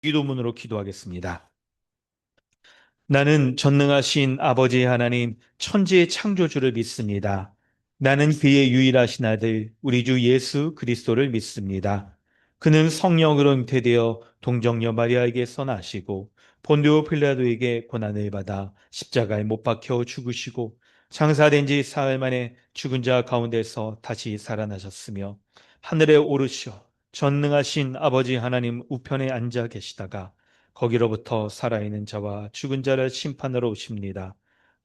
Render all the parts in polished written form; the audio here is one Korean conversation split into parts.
기도문으로 기도하겠습니다. 나는 전능하신 아버지 하나님, 천지의 창조주를 믿습니다. 나는 그의 유일하신 아들, 우리 주 예수 그리스도를 믿습니다. 그는 성령으로 잉태되어 동정녀 마리아에게서 나시고 본디오 필라도에게 고난을 받아 십자가에 못 박혀 죽으시고 장사된 지 사흘 만에 죽은 자 가운데서 다시 살아나셨으며 하늘에 오르시어 전능하신 아버지 하나님 우편에 앉아 계시다가 거기로부터 살아있는 자와 죽은 자를 심판하러 오십니다.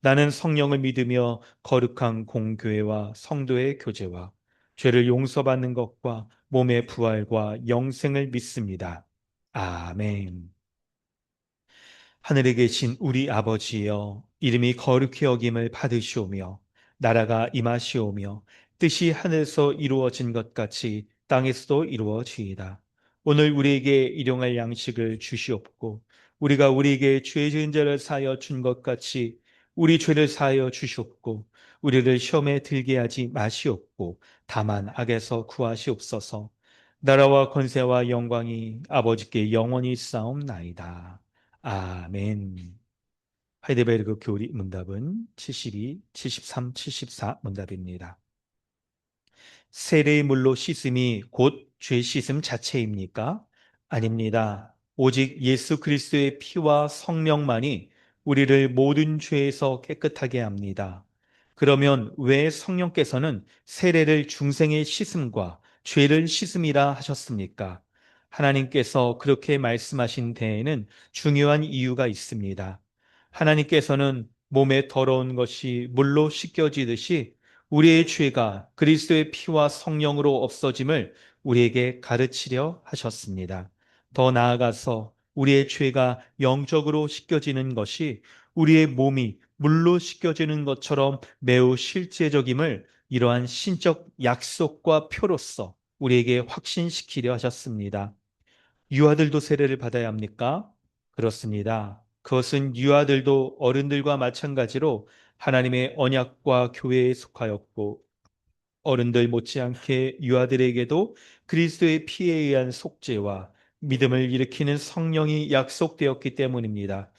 나는 성령을 믿으며 거룩한 공교회와 성도의 교제와 죄를 용서받는 것과 몸의 부활과 영생을 믿습니다. 아멘. 하늘에 계신 우리 아버지여, 이름이 거룩히 여김을 받으시오며, 나라가 임하시오며, 뜻이 하늘에서 이루어진 것 같이 땅에서도 이루어지이다. 오늘 우리에게 일용할 양식을 주시옵고, 우리가 우리에게 죄 지은 자를 사하여 준 것 같이 우리 죄를 사하여 주시옵고, 우리를 시험에 들게 하지 마시옵고, 다만 악에서 구하시옵소서. 나라와 권세와 영광이 아버지께 영원히 쌓옵나이다. 아멘. 하이데베르그 교리 문답은 72, 73, 74 문답입니다. 세례의 물로 씻음이 곧 죄 씻음 자체입니까? 아닙니다. 오직 예수 그리스도의 피와 성령만이 우리를 모든 죄에서 깨끗하게 합니다. 그러면 왜 성령께서는 세례를 중생의 씻음과 죄를 씻음이라 하셨습니까? 하나님께서 그렇게 말씀하신 데에는 중요한 이유가 있습니다. 하나님께서는 몸에 더러운 것이 물로 씻겨지듯이 우리의 죄가 그리스도의 피와 성령으로 없어짐을 우리에게 가르치려 하셨습니다. 더 나아가서 우리의 죄가 영적으로 씻겨지는 것이 우리의 몸이 물로 씻겨지는 것처럼 매우 실제적임을 이러한 신적 약속과 표로서 우리에게 확신시키려 하셨습니다. 유아들도 세례를 받아야 합니까? 그렇습니다. 그것은 유아들도 어른들과 마찬가지로 하나님의 언약과 교회에 속하였고 어른들 못지않게 유아들에게도 그리스도의 피에 의한 속죄와 믿음을 일으키는 성령이 약속되었기 때문입니다.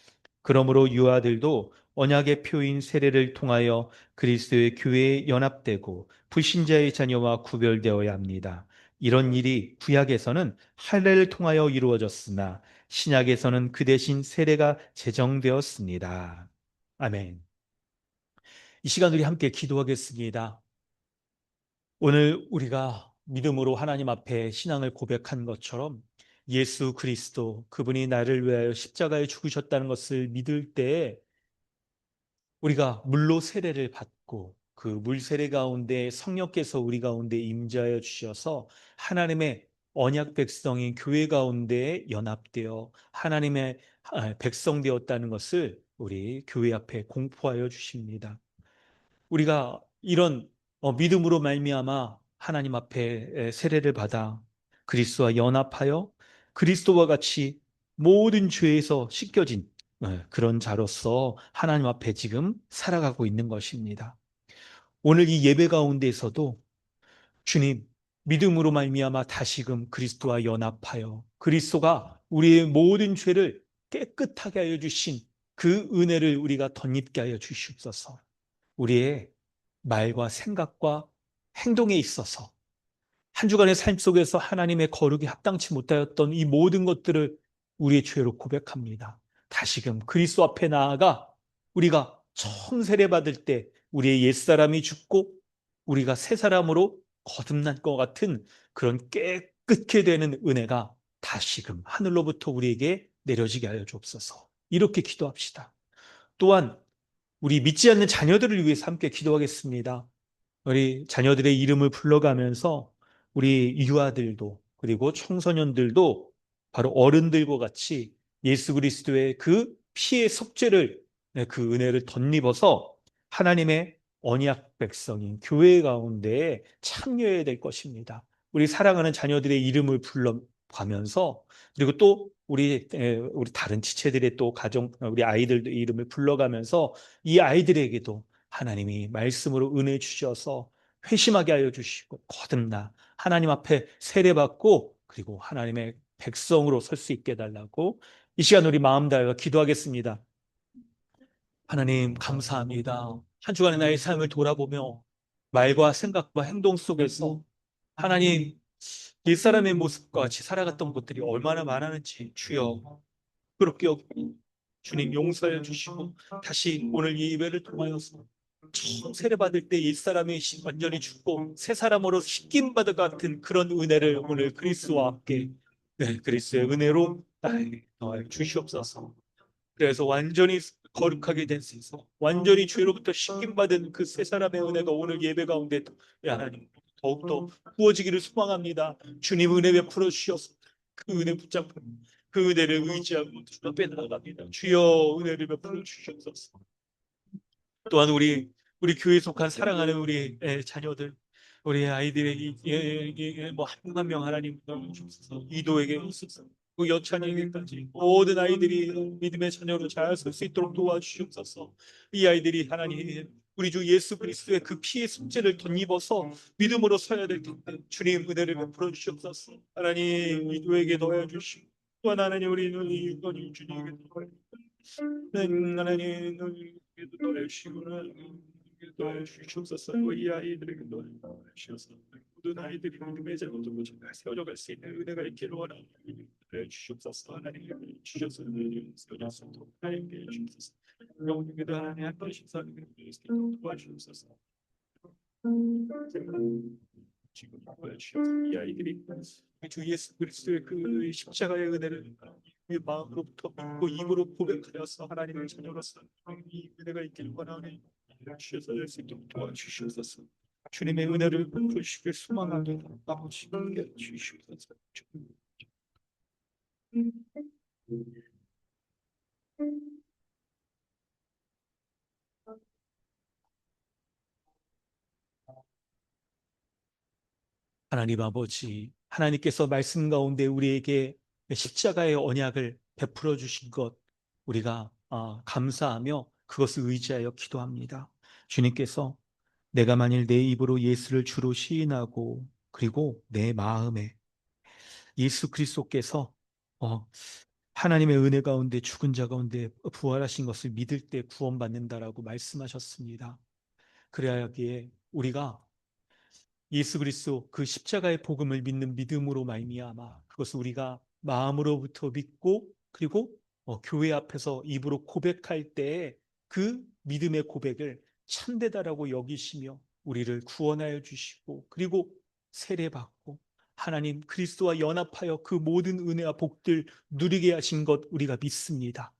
그러므로 유아들도 언약의 표인 세례를 통하여 그리스도의 교회에 연합되고 불신자의 자녀와 구별되어야 합니다. 이런 일이 구약에서는 할례를 통하여 이루어졌으나 신약에서는 그 대신 세례가 제정되었습니다. 아멘. 이 시간 우리 함께 기도하겠습니다. 오늘 우리가 믿음으로 하나님 앞에 신앙을 고백한 것처럼 예수 그리스도 그분이 나를 위하여 십자가에 죽으셨다는 것을 믿을 때에 우리가 물로 세례를 받고 그 물 세례 가운데 성령께서 우리 가운데 임재하여 주셔서 하나님의 언약 백성인 교회 가운데 연합되어 하나님의 백성 되었다는 것을 우리 교회 앞에 공포하여 주십니다. 우리가 이런 믿음으로 말미암아 하나님 앞에 세례를 받아 그리스도와 연합하여 그리스도와 같이 모든 죄에서 씻겨진 그런 자로서 하나님 앞에 지금 살아가고 있는 것입니다. 오늘 이 예배 가운데에서도 주님, 믿음으로 말미암아 다시금 그리스도와 연합하여 그리스도가 우리의 모든 죄를 깨끗하게 하여 주신 그 은혜를 우리가 덧입게 하여 주시옵소서. 우리의 말과 생각과 행동에 있어서 한 주간의 삶 속에서 하나님의 거룩이 합당치 못하였던 이 모든 것들을 우리의 죄로 고백합니다. 다시금 그리스도 앞에 나아가 우리가 처음 세례받을 때 우리의 옛사람이 죽고 우리가 새 사람으로 거듭난 것 같은 그런 깨끗게 되는 은혜가 다시금 하늘로부터 우리에게 내려지게 하여 주옵소서. 이렇게 기도합시다. 또한 우리 믿지 않는 자녀들을 위해서 함께 기도하겠습니다. 우리 자녀들의 이름을 불러가면서 우리 유아들도 그리고 청소년들도 바로 어른들과 같이 예수 그리스도의 그 피의 속죄를 그 은혜를 덧입어서 하나님의 언약 백성인 교회 가운데에 참여해야 될 것입니다. 우리 사랑하는 자녀들의 이름을 불러가면서 그리고 또 우리 다른 지체들의 또 가정 우리 아이들의 이름을 불러가면서 이 아이들에게도 하나님이 말씀으로 은혜 주셔서 회심하게 하여 주시고 거듭나 하나님 앞에 세례받고 그리고 하나님의 백성으로 설 수 있게 해달라고 이 시간 우리 마음 다해 기도하겠습니다. 하나님 감사합니다. 한 주간의 나의 삶을 돌아보며 말과 생각과 행동 속에서 하나님 옛사람의 모습과 같이 살아갔던 것들이 얼마나 많았는지 주여 그렇게 여기고 주님 용서해 주시고 다시 오늘 이 예배를 통하여서 처음 세례받을 때 옛사람이 완전히 죽고 새 사람으로 씻김받은 같은 그런 은혜를 오늘 그리스도와 함께 그리스도의 은혜로 나에게 더하여 주시옵소서. 그래서 완전히 거룩하게 된 세상, 완전히 죄로부터 씻김받은 그 세 사람의 은혜가 오늘 예배 가운데 하나님 더욱더 부어지기를 소망합니다. 주님 은혜 베풀어 주셔서 그 은혜 붙잡고 그 은혜를 의지하고 주 앞에 나아갑니다. 주여 은혜를 베풀어 주시옵소서. 또한 우리 교회에 속한 사랑하는 우리 자녀들, 우리 아이들에게 뭐한 명 한 명 하나님 주옵소서. 이도에게 있어서 그 여찬에게까지 모든 아이들이 믿음의 자녀로 잘 설 수 있도록 도와주시옵소서. 이 아이들이 하나님 우리 주 예수 그리스도의 그 피의 속죄를 덧입어서 믿음으로 서야 될 텐데 주님 은혜를 베풀어 주시옵소서. 하나님 이도에게 더해 주시고 또한 하나님 우리 이건희 주님에게 더해 하나님 너희에게도 더해 주시고 더해 주시옵소서. 이 아이들에게 더해 주시옵소서. 모든 아이들이 믿음의 자녀로 잘 세워져갈 수 있는 은혜가 있기를 원하는 더해 주시옵소서. 하나님 주셔서 세워져서 하나님께 주옵소서. 영혼에게도 하나님 한 번씩 사는 도와주옵소서. 지금 도와주시옵소서. 이 아이들이 주 예수 그리스도의 그 십자가의 은혜를 그 마음으로부터 믿고 입으로 고백하여서 하나님의 자녀로서 이 은혜가 있기를 원하는 주셔서 될 수 있도록 도와주시옵소서. 주님의 은혜를 베푸시길 소망합니다. 아버지 함께 주시옵소서. 하나님 아버지, 하나님께서 말씀 가운데 우리에게 십자가의 언약을 베풀어 주신 것 우리가 감사하며 그것을 의지하여 기도합니다. 주님께서 내가 만일 내 입으로 예수를 주로 시인하고 그리고 내 마음에 예수 그리스도께서 어, 하나님의 은혜 가운데 죽은 자 가운데 부활하신 것을 믿을 때 구원받는다라고 말씀하셨습니다. 그래야기에 우리가 예수 그리스도 그 십자가의 복음을 믿는 믿음으로 말미암아 그것을 우리가 마음으로부터 믿고 그리고 교회 앞에서 입으로 고백할 때에 그 믿음의 고백을 참되다라고 여기시며 우리를 구원하여 주시고 그리고 세례받고 하나님 그리스도와 연합하여 그 모든 은혜와 복들 누리게 하신 것 우리가 믿습니다.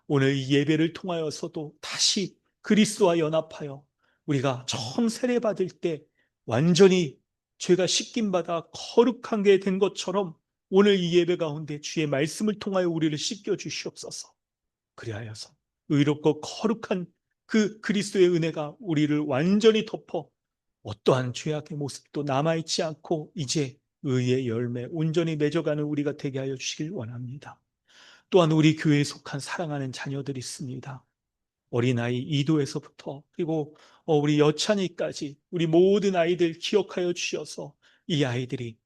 오늘 이 예배를 통하여서도 다시 그리스도와 연합하여 우리가 처음 세례받을 때 완전히 죄가 씻김받아 거룩한 게 된 것처럼 오늘 이 예배 가운데 주의 말씀을 통하여 우리를 씻겨 주시옵소서. 그리하여서 의롭고 거룩한 그 그리스도의 은혜가 우리를 완전히 덮어 어떠한 죄악의 모습도 남아있지 않고 이제 의의 열매 온전히 맺어가는 우리가 되게 하여 주시길 원합니다. 또한 우리 교회에 속한 사랑하는 자녀들이 있습니다. 어린아이 이도에서부터 그리고 우리 여찬이까지 우리 모든 아이들 기억하여 주셔서 이 아이들이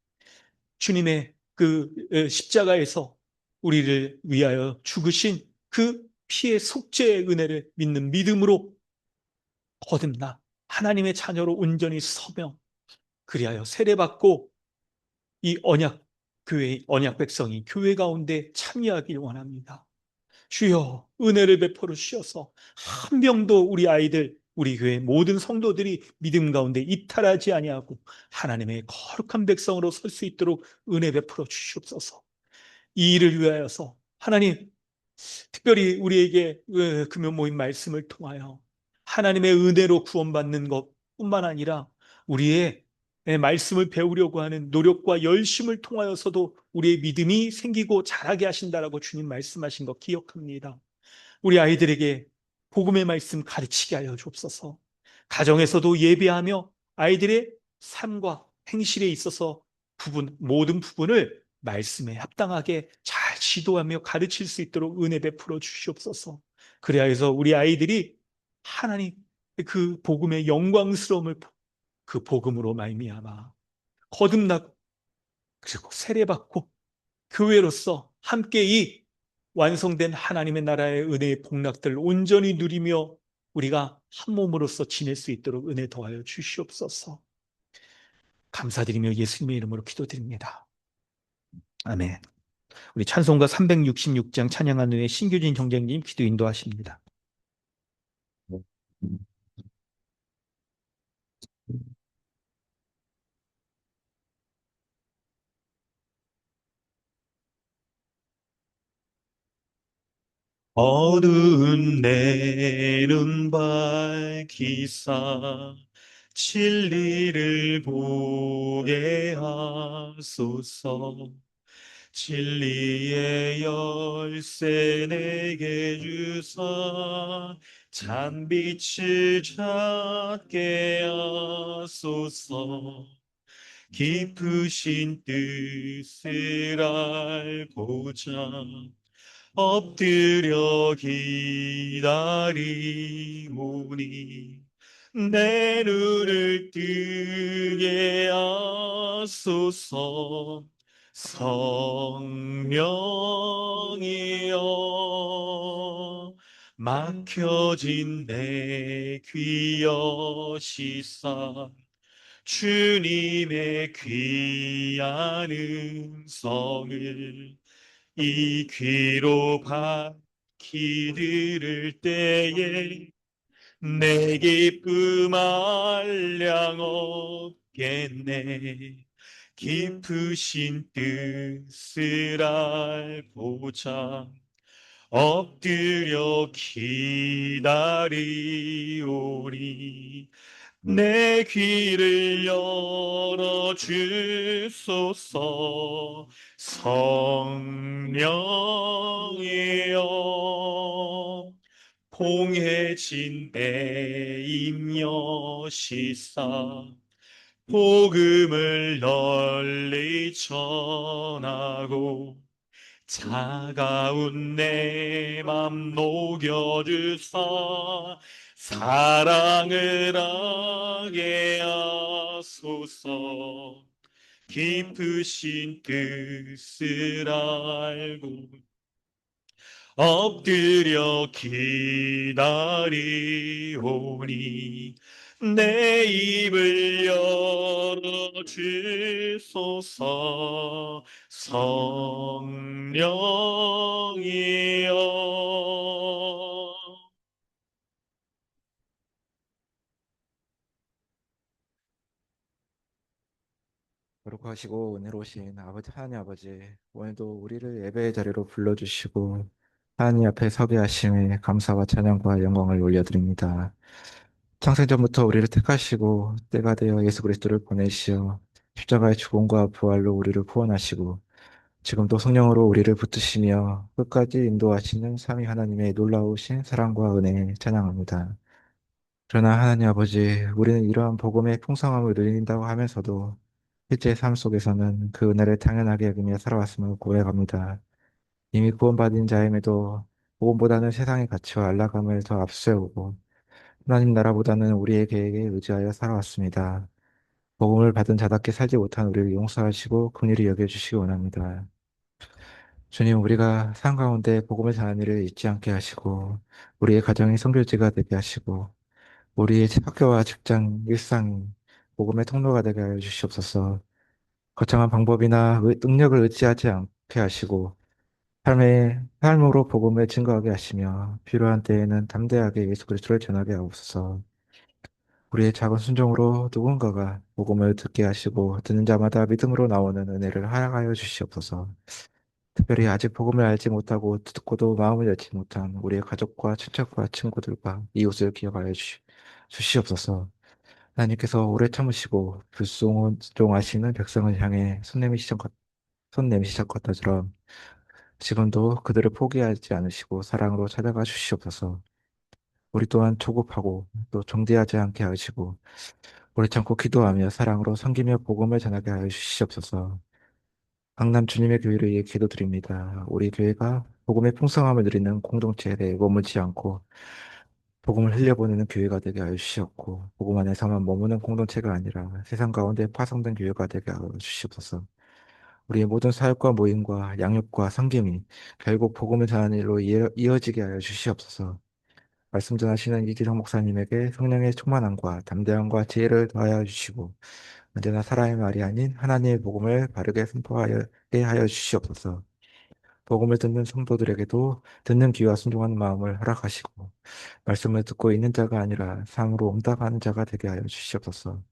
주님의 그 십자가에서 우리를 위하여 죽으신 그 피의 속죄의 은혜를 믿는 믿음으로 거듭나 하나님의 자녀로 온전히 서며 그리하여 세례받고 이 언약 교회 언약 백성이 교회 가운데 참여하길 원합니다. 주여 은혜를 베풀어 주셔서 한 명도 우리 아이들 우리 교회 모든 성도들이 믿음 가운데 이탈하지 아니하고 하나님의 거룩한 백성으로 설 수 있도록 은혜 베풀어 주시옵소서. 이 일을 위하여서 하나님 특별히 우리에게 금요 모임 말씀을 통하여 하나님의 은혜로 구원받는 것뿐만 아니라 우리의 말씀을 배우려고 하는 노력과 열심을 통하여서도 우리의 믿음이 생기고 자라게 하신다라고 주님 말씀하신 거 기억합니다. 우리 아이들에게 복음의 말씀 가르치게 하여 주옵소서. 가정에서도 예배하며 아이들의 삶과 행실에 있어서 모든 부분을 말씀에 합당하게 잘 지도하며 가르칠 수 있도록 은혜 베풀어 주시옵소서. 그래야 해서 우리 아이들이 하나님 그 복음의 영광스러움을 그 복음으로 말미암아 거듭나고 그리고 세례받고 교회로서 함께 이 완성된 하나님의 나라의 은혜의 복락들 온전히 누리며 우리가 한 몸으로서 지낼 수 있도록 은혜 더하여 주시옵소서. 감사드리며 예수님의 이름으로 기도드립니다. 아멘. 우리 찬송가 366장 찬양한 후에 신규진 정장님 기도 인도하십니다. 어두운 내 눈 밝히사 진리를 보게 하소서. 진리의 열쇠 내게 주사 찬빛을 찾게 하소서. 깊으신 뜻을 알고자 엎드려 기다리오니 내 눈을 뜨게 하소서. 성령이여 막혀진 내 귀 여시사 주님의 귀한 음성을 이 귀로 밝히 들을 때에 내 기쁨 한량 없겠네. 깊으신 뜻을 알고자 엎드려 기다리오리. 내 귀를 열어 주소서. 성령이여 봉해진 내 임여시사 복음을 널리 전하고 차가운 내 맘 녹여주사 사랑을 하게 하소서. 깊으신 뜻을 알고 엎드려 기다리오니 내 입을 열어 주소서. 성령이여 거룩하시고 은혜로우신 아버지 하나님 아버지, 오늘도 우리를 예배의 자리로 불러주시고 하나님 앞에 서게 하심에 감사와 찬양과 영광을 올려드립니다. 창세전부터 우리를 택하시고 때가 되어 예수 그리스도를 보내시어 십자가의 죽음과 부활로 우리를 구원하시고 지금도 성령으로 우리를 붙드시며 끝까지 인도하시는 삼위 하나님의 놀라우신 사랑과 은혜 찬양합니다. 그러나 하나님 아버지, 우리는 이러한 복음의 풍성함을 누린다고 하면서도 실제 삶 속에서는 그 은혜를 당연하게 여기며 살아왔음을 고백합니다. 이미 구원받은 자임에도 복음보다는 세상의 가치와 안락함을 더 앞세우고 하나님 나라보다는 우리의 계획에 의지하여 살아왔습니다. 복음을 받은 자답게 살지 못한 우리를 용서하시고 긍휼히 여겨주시기 원합니다. 주님, 우리가 삶 가운데 복음을 전하는 일을 잊지 않게 하시고 우리의 가정이 선교지가 되게 하시고 우리의 학교와 직장, 일상이 복음의 통로가 되게 하여 주시옵소서. 거창한 방법이나 능력을 의지하지 않게 하시고 삶으로 복음을 증거하게 하시며 필요한 때에는 담대하게 예수 그리스도를 전하게 하옵소서. 우리의 작은 순종으로 누군가가 복음을 듣게 하시고 듣는 자마다 믿음으로 나오는 은혜를 허락하여 주시옵소서. 특별히 아직 복음을 알지 못하고 듣고도 마음을 열지 못한 우리의 가족과 친척과 친구들과 이웃을 기억하여 주시옵소서. 하나님께서 오래 참으시고 불순종하시는 백성을 향해 손 내미시던 것처럼 지금도 그들을 포기하지 않으시고 사랑으로 찾아가 주시옵소서. 우리 또한 조급하고 또 정죄하지 않게 하시고 오래 참고 기도하며 사랑으로 섬기며 복음을 전하게 하여 주시옵소서. 강남 주님의 교회를 위해 기도드립니다. 우리 교회가 복음의 풍성함을 누리는 공동체에 머물지 않고 복음을 흘려보내는 교회가 되게 하여 주시옵고 복음 안에서만 머무는 공동체가 아니라 세상 가운데 파송된 교회가 되게 하여 주시옵소서. 우리의 모든 사역과 모임과 양육과 섬김이 결국 복음을 전하는 일로 이어지게 하여 주시옵소서. 말씀 전하시는 이기성 목사님에게 성령의 충만함과 담대함과 지혜를 더하여 주시고 언제나 사람의 말이 아닌 하나님의 복음을 바르게 선포하게 하여 주시옵소서. 복음을 듣는 성도들에게도 듣는 귀와 순종하는 마음을 허락하시고 말씀을 듣고 있는 자가 아니라 삶으로 옮다가는 자가 되게 하여 주시옵소서.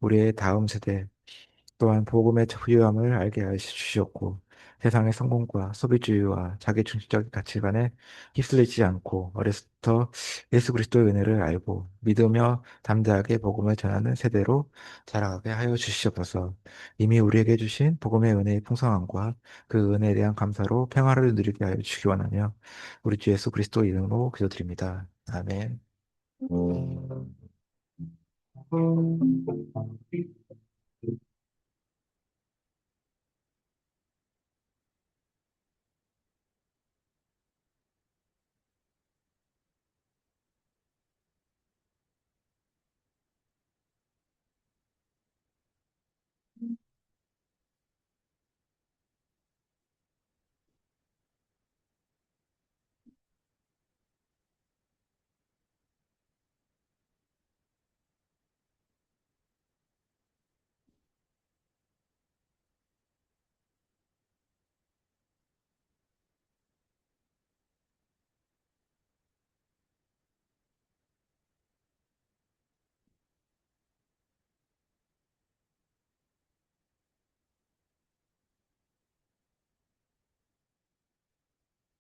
우리의 다음 세대 또한 복음의 부유함을 알게 하여 주시옵고 세상의 성공과 소비주의와 자기중심적 가치관에 휩쓸리지 않고 어려서부터 예수 그리스도의 은혜를 알고 믿으며 담대하게 복음을 전하는 세대로 자라가게 하여 주시옵소서. 이미 우리에게 주신 복음의 은혜의 풍성함과 그 은혜에 대한 감사로 평화를 누리게 하여 주시기 원하며 우리 주 예수 그리스도 이름으로 기도드립니다. 아멘.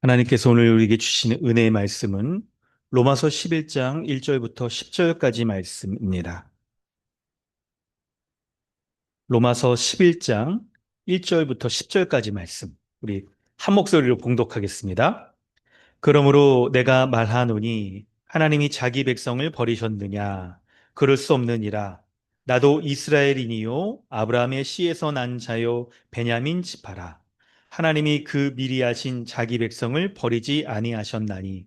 하나님께서 오늘 우리에게 주시는 은혜의 말씀은 로마서 11장 1절부터 10절까지 말씀입니다. 로마서 11장 1절부터 10절까지 말씀. 우리 한 목소리로 봉독하겠습니다. 그러므로 내가 말하노니 하나님이 자기 백성을 버리셨느냐? 그럴 수 없느니라. 나도 이스라엘이니요 아브라함의 씨에서 난 자요 베냐민 지파라. 하나님이 그 미리 하신 자기 백성을 버리지 아니하셨나니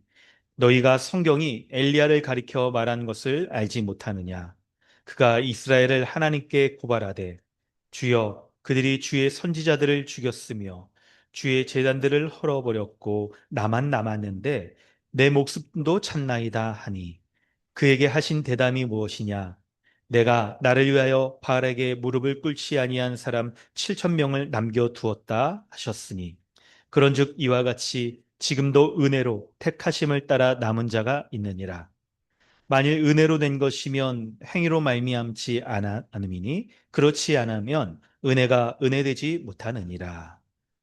너희가 성경이 엘리야를 가리켜 말한 것을 알지 못하느냐? 그가 이스라엘을 하나님께 고발하되 주여 그들이 주의 선지자들을 죽였으며 주의 제단들을 헐어버렸고 나만 남았는데 내 목숨도 찾나이다 하니 그에게 하신 대담이 무엇이냐? 내가 나를 위하여 바알에게 무릎을 꿇지 아니한 사람 7천 명을 남겨두었다 하셨으니 그런즉 이와 같이 지금도 은혜로 택하심을 따라 남은 자가 있느니라. 만일 은혜로 된 것이면 행위로 말미암지 않음이니 그렇지 않으면 은혜가 은혜되지 못하느니라.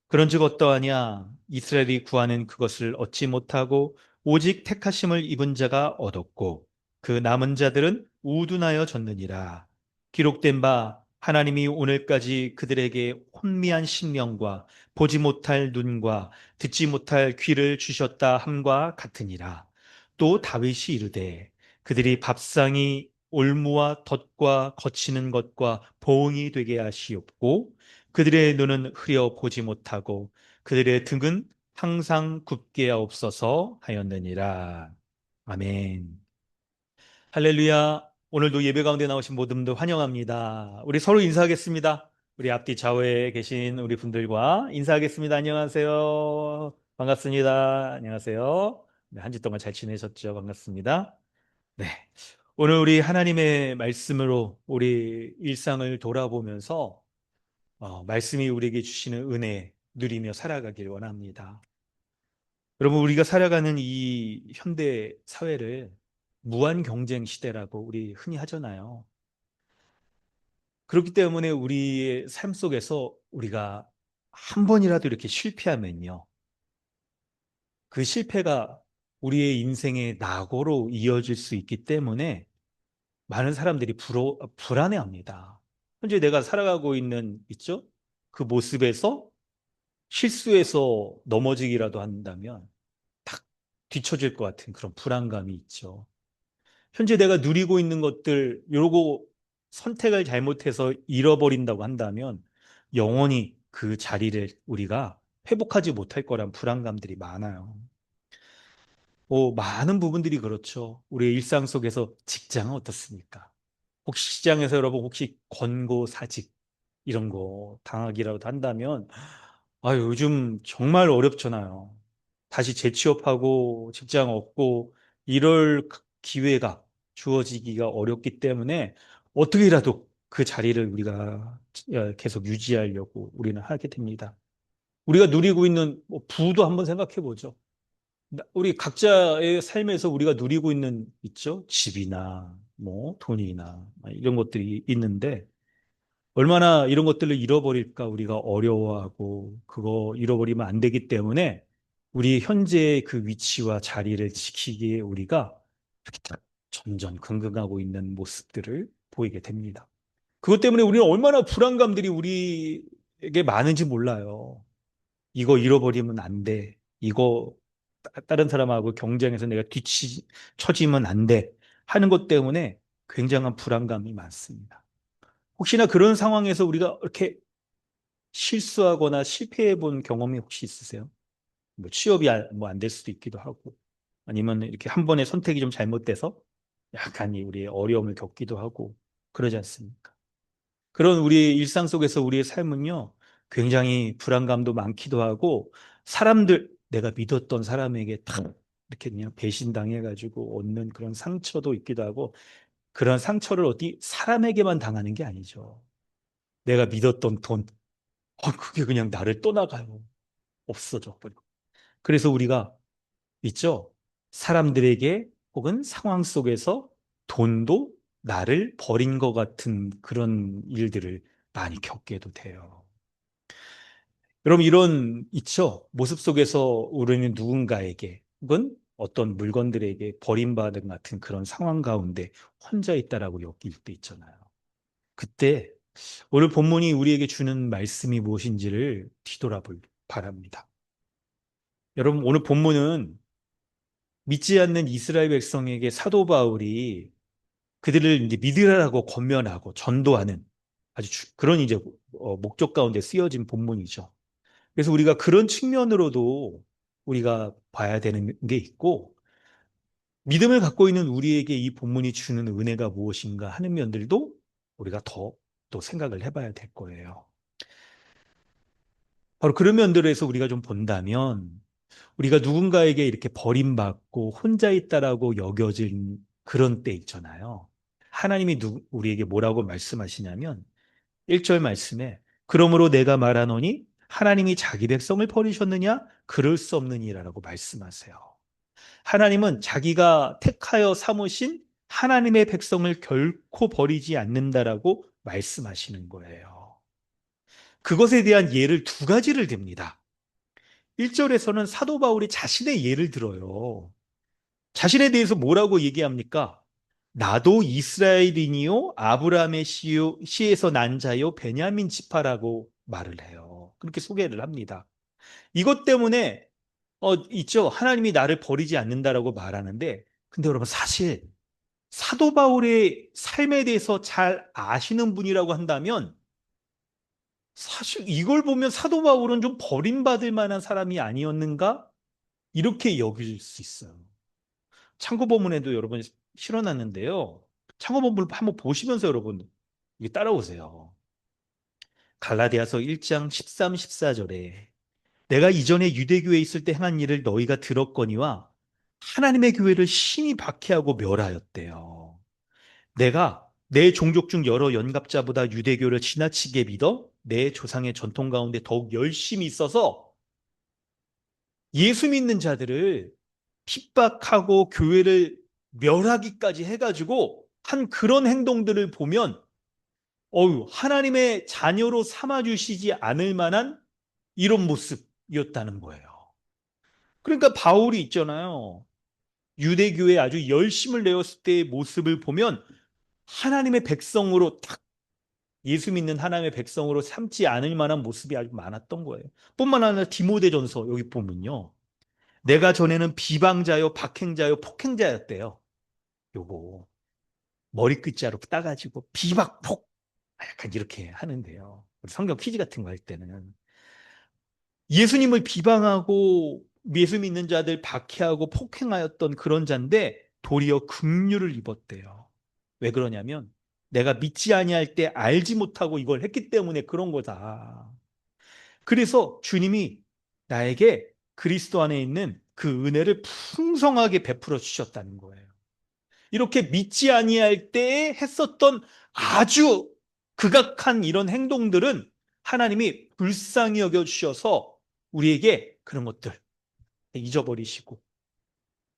그런즉 어떠하냐? 이스라엘이 구하는 그것을 얻지 못하고 오직 택하심을 입은 자가 얻었고 그 남은 자들은 우둔하여 졌느니라. 기록된 바 하나님이 오늘까지 그들에게 혼미한 심령과 보지 못할 눈과 듣지 못할 귀를 주셨다 함과 같으니라. 또 다윗이 이르되 그들이 밥상이 올무와 덫과 거치는 것과 보응이 되게 하시옵고 그들의 눈은 흐려 보지 못하고 그들의 등은 항상 굽게 하옵소서 하였느니라. 아멘. 할렐루야. 오늘도 예배 가운데 나오신 모든 분들 환영합니다. 우리 서로 인사하겠습니다. 우리 앞뒤 좌우에 계신 우리 분들과 인사하겠습니다. 안녕하세요. 반갑습니다. 안녕하세요. 네, 한 주 동안 잘 지내셨죠? 반갑습니다. 네. 오늘 우리 하나님의 말씀으로 우리 일상을 돌아보면서 말씀이 우리에게 주시는 은혜 누리며 살아가길 원합니다. 여러분, 우리가 살아가는 이 현대 사회를 무한 경쟁 시대라고 우리 흔히 하잖아요. 그렇기 때문에 우리의 삶 속에서 우리가 한 번이라도 이렇게 실패하면요. 그 실패가 우리의 인생의 낙오로 이어질 수 있기 때문에 많은 사람들이 불안해합니다. 현재 내가 살아가고 있죠? 그 모습에서 실수해서 넘어지기라도 한다면 탁 뒤처질 것 같은 그런 불안감이 있죠. 현재 내가 누리고 있는 것들, 요거 선택을 잘못해서 잃어버린다고 한다면 영원히 그 자리를 우리가 회복하지 못할 거란 불안감들이 많아요. 많은 부분들이 그렇죠. 우리의 일상 속에서 직장은 어떻습니까? 혹시 시장에서 여러분 혹시 권고사직 이런 거 당하기라도 한다면, 요즘 정말 어렵잖아요. 다시 재취업하고 직장 얻고 이럴 기회가 주어지기가 어렵기 때문에 어떻게라도 그 자리를 우리가 계속 유지하려고 우리는 하게 됩니다. 우리가 누리고 있는 뭐 부도 한번 생각해 보죠. 우리 각자의 삶에서 우리가 누리고 있는 있죠? 집이나 뭐 돈이나 이런 것들이 있는데 얼마나 이런 것들을 잃어버릴까 우리가 어려워하고 그거 잃어버리면 안 되기 때문에 우리 현재의 그 위치와 자리를 지키기에 우리가 이렇게 딱 전전긍긍하고 있는 모습들을 보이게 됩니다. 그것 때문에 우리는 얼마나 불안감들이 우리에게 많은지 몰라요. 이거 잃어버리면 안 돼. 이거 다른 사람하고 경쟁해서 내가 뒤처지면 안 돼. 하는 것 때문에 굉장한 불안감이 많습니다. 혹시나 그런 상황에서 우리가 이렇게 실수하거나 실패해 본 경험이 혹시 있으세요? 뭐 취업이 뭐 안 될 수도 있기도 하고 아니면 이렇게 한 번의 선택이 좀 잘못돼서 약간 우리의 어려움을 겪기도 하고 그러지 않습니까? 그런 우리의 일상 속에서 우리의 삶은요, 굉장히 불안감도 많기도 하고, 내가 믿었던 사람에게 탁 이렇게 그냥 배신당해가지고 얻는 그런 상처도 있기도 하고, 그런 상처를 어디 사람에게만 당하는 게 아니죠. 내가 믿었던 돈, 그게 그냥 나를 떠나가요. 없어져 버리고. 그래서 우리가 있죠. 사람들에게 혹은 상황 속에서 돈도 나를 버린 것 같은 그런 일들을 많이 겪게도 돼요. 여러분, 이런, 있죠? 모습 속에서 우리는 누군가에게 혹은 어떤 물건들에게 버림받은 같은 그런 상황 가운데 혼자 있다라고 여길 때 있잖아요. 그때 오늘 본문이 우리에게 주는 말씀이 무엇인지를 뒤돌아볼 바랍니다. 여러분, 오늘 본문은 믿지 않는 이스라엘 백성에게 사도 바울이 그들을 이제 믿으라고 권면하고 전도하는 아주 그런 이제 목적 가운데 쓰여진 본문이죠. 그래서 우리가 그런 측면으로도 우리가 봐야 되는 게 있고 믿음을 갖고 있는 우리에게 이 본문이 주는 은혜가 무엇인가 하는 면들도 우리가 더 또 생각을 해봐야 될 거예요. 바로 그런 면들에서 우리가 좀 본다면 우리가 누군가에게 이렇게 버림받고 혼자 있다라고 여겨진 그런 때 있잖아요. 하나님이 우리에게 뭐라고 말씀하시냐면 1절 말씀에 그러므로 내가 말하노니 하나님이 자기 백성을 버리셨느냐? 그럴 수 없느니라고 말씀하세요. 하나님은 자기가 택하여 삼으신 하나님의 백성을 결코 버리지 않는다라고 말씀하시는 거예요. 그것에 대한 예를 두 가지를 듭니다. 1절에서는 사도 바울이 자신의 예를 들어요. 자신에 대해서 뭐라고 얘기합니까? 나도 이스라엘이니요 아브라함의 씨에서 난 자요 베냐민 지파라고 말을 해요. 그렇게 소개를 합니다. 이것 때문에 있죠. 하나님이 나를 버리지 않는다라고 말하는데 근데 여러분 사실 사도 바울의 삶에 대해서 잘 아시는 분이라고 한다면 사실 이걸 보면 사도 바울은 좀 버림받을 만한 사람이 아니었는가? 이렇게 여길 수 있어요. 참고본문에도 여러분 실어놨는데요. 참고본문을 한번 보시면서 여러분 이게 따라오세요. 갈라디아서 1장 13, 14절에 내가 이전에 유대교에 있을 때 행한 일을 너희가 들었거니와 하나님의 교회를 심히 박해하고 멸하였대요. 내가 내 종족 중 여러 연갑자보다 유대교를 지나치게 믿어 내 조상의 전통 가운데 더욱 열심히 있어서 예수 믿는 자들을 핍박하고 교회를 멸하기까지 해가지고 한 그런 행동들을 보면 하나님의 자녀로 삼아주시지 않을 만한 이런 모습이었다는 거예요. 그러니까 바울이 있잖아요. 유대교에 아주 열심을 내었을 때의 모습을 보면 하나님의 백성으로 딱 예수 믿는 하나님의 백성으로 삼지 않을 만한 모습이 아주 많았던 거예요. 뿐만 아니라 디모데전서 여기 보면요. 내가 전에는 비방자요, 박행자요, 폭행자였대요. 요거 머리끝자로 따가지고 비박폭 약간 이렇게 하는데요. 성경 퀴즈 같은 거 할 때는 예수님을 비방하고 예수 믿는 자들 박해하고 폭행하였던 그런 자인데 도리어 긍휼을 입었대요. 왜 그러냐면 내가 믿지 아니할 때 알지 못하고 이걸 했기 때문에 그런 거다. 그래서 주님이 나에게 그리스도 안에 있는 그 은혜를 풍성하게 베풀어 주셨다는 거예요. 이렇게 믿지 아니할 때에 했었던 아주 극악한 이런 행동들은 하나님이 불쌍히 여겨 주셔서 우리에게 그런 것들 잊어버리시고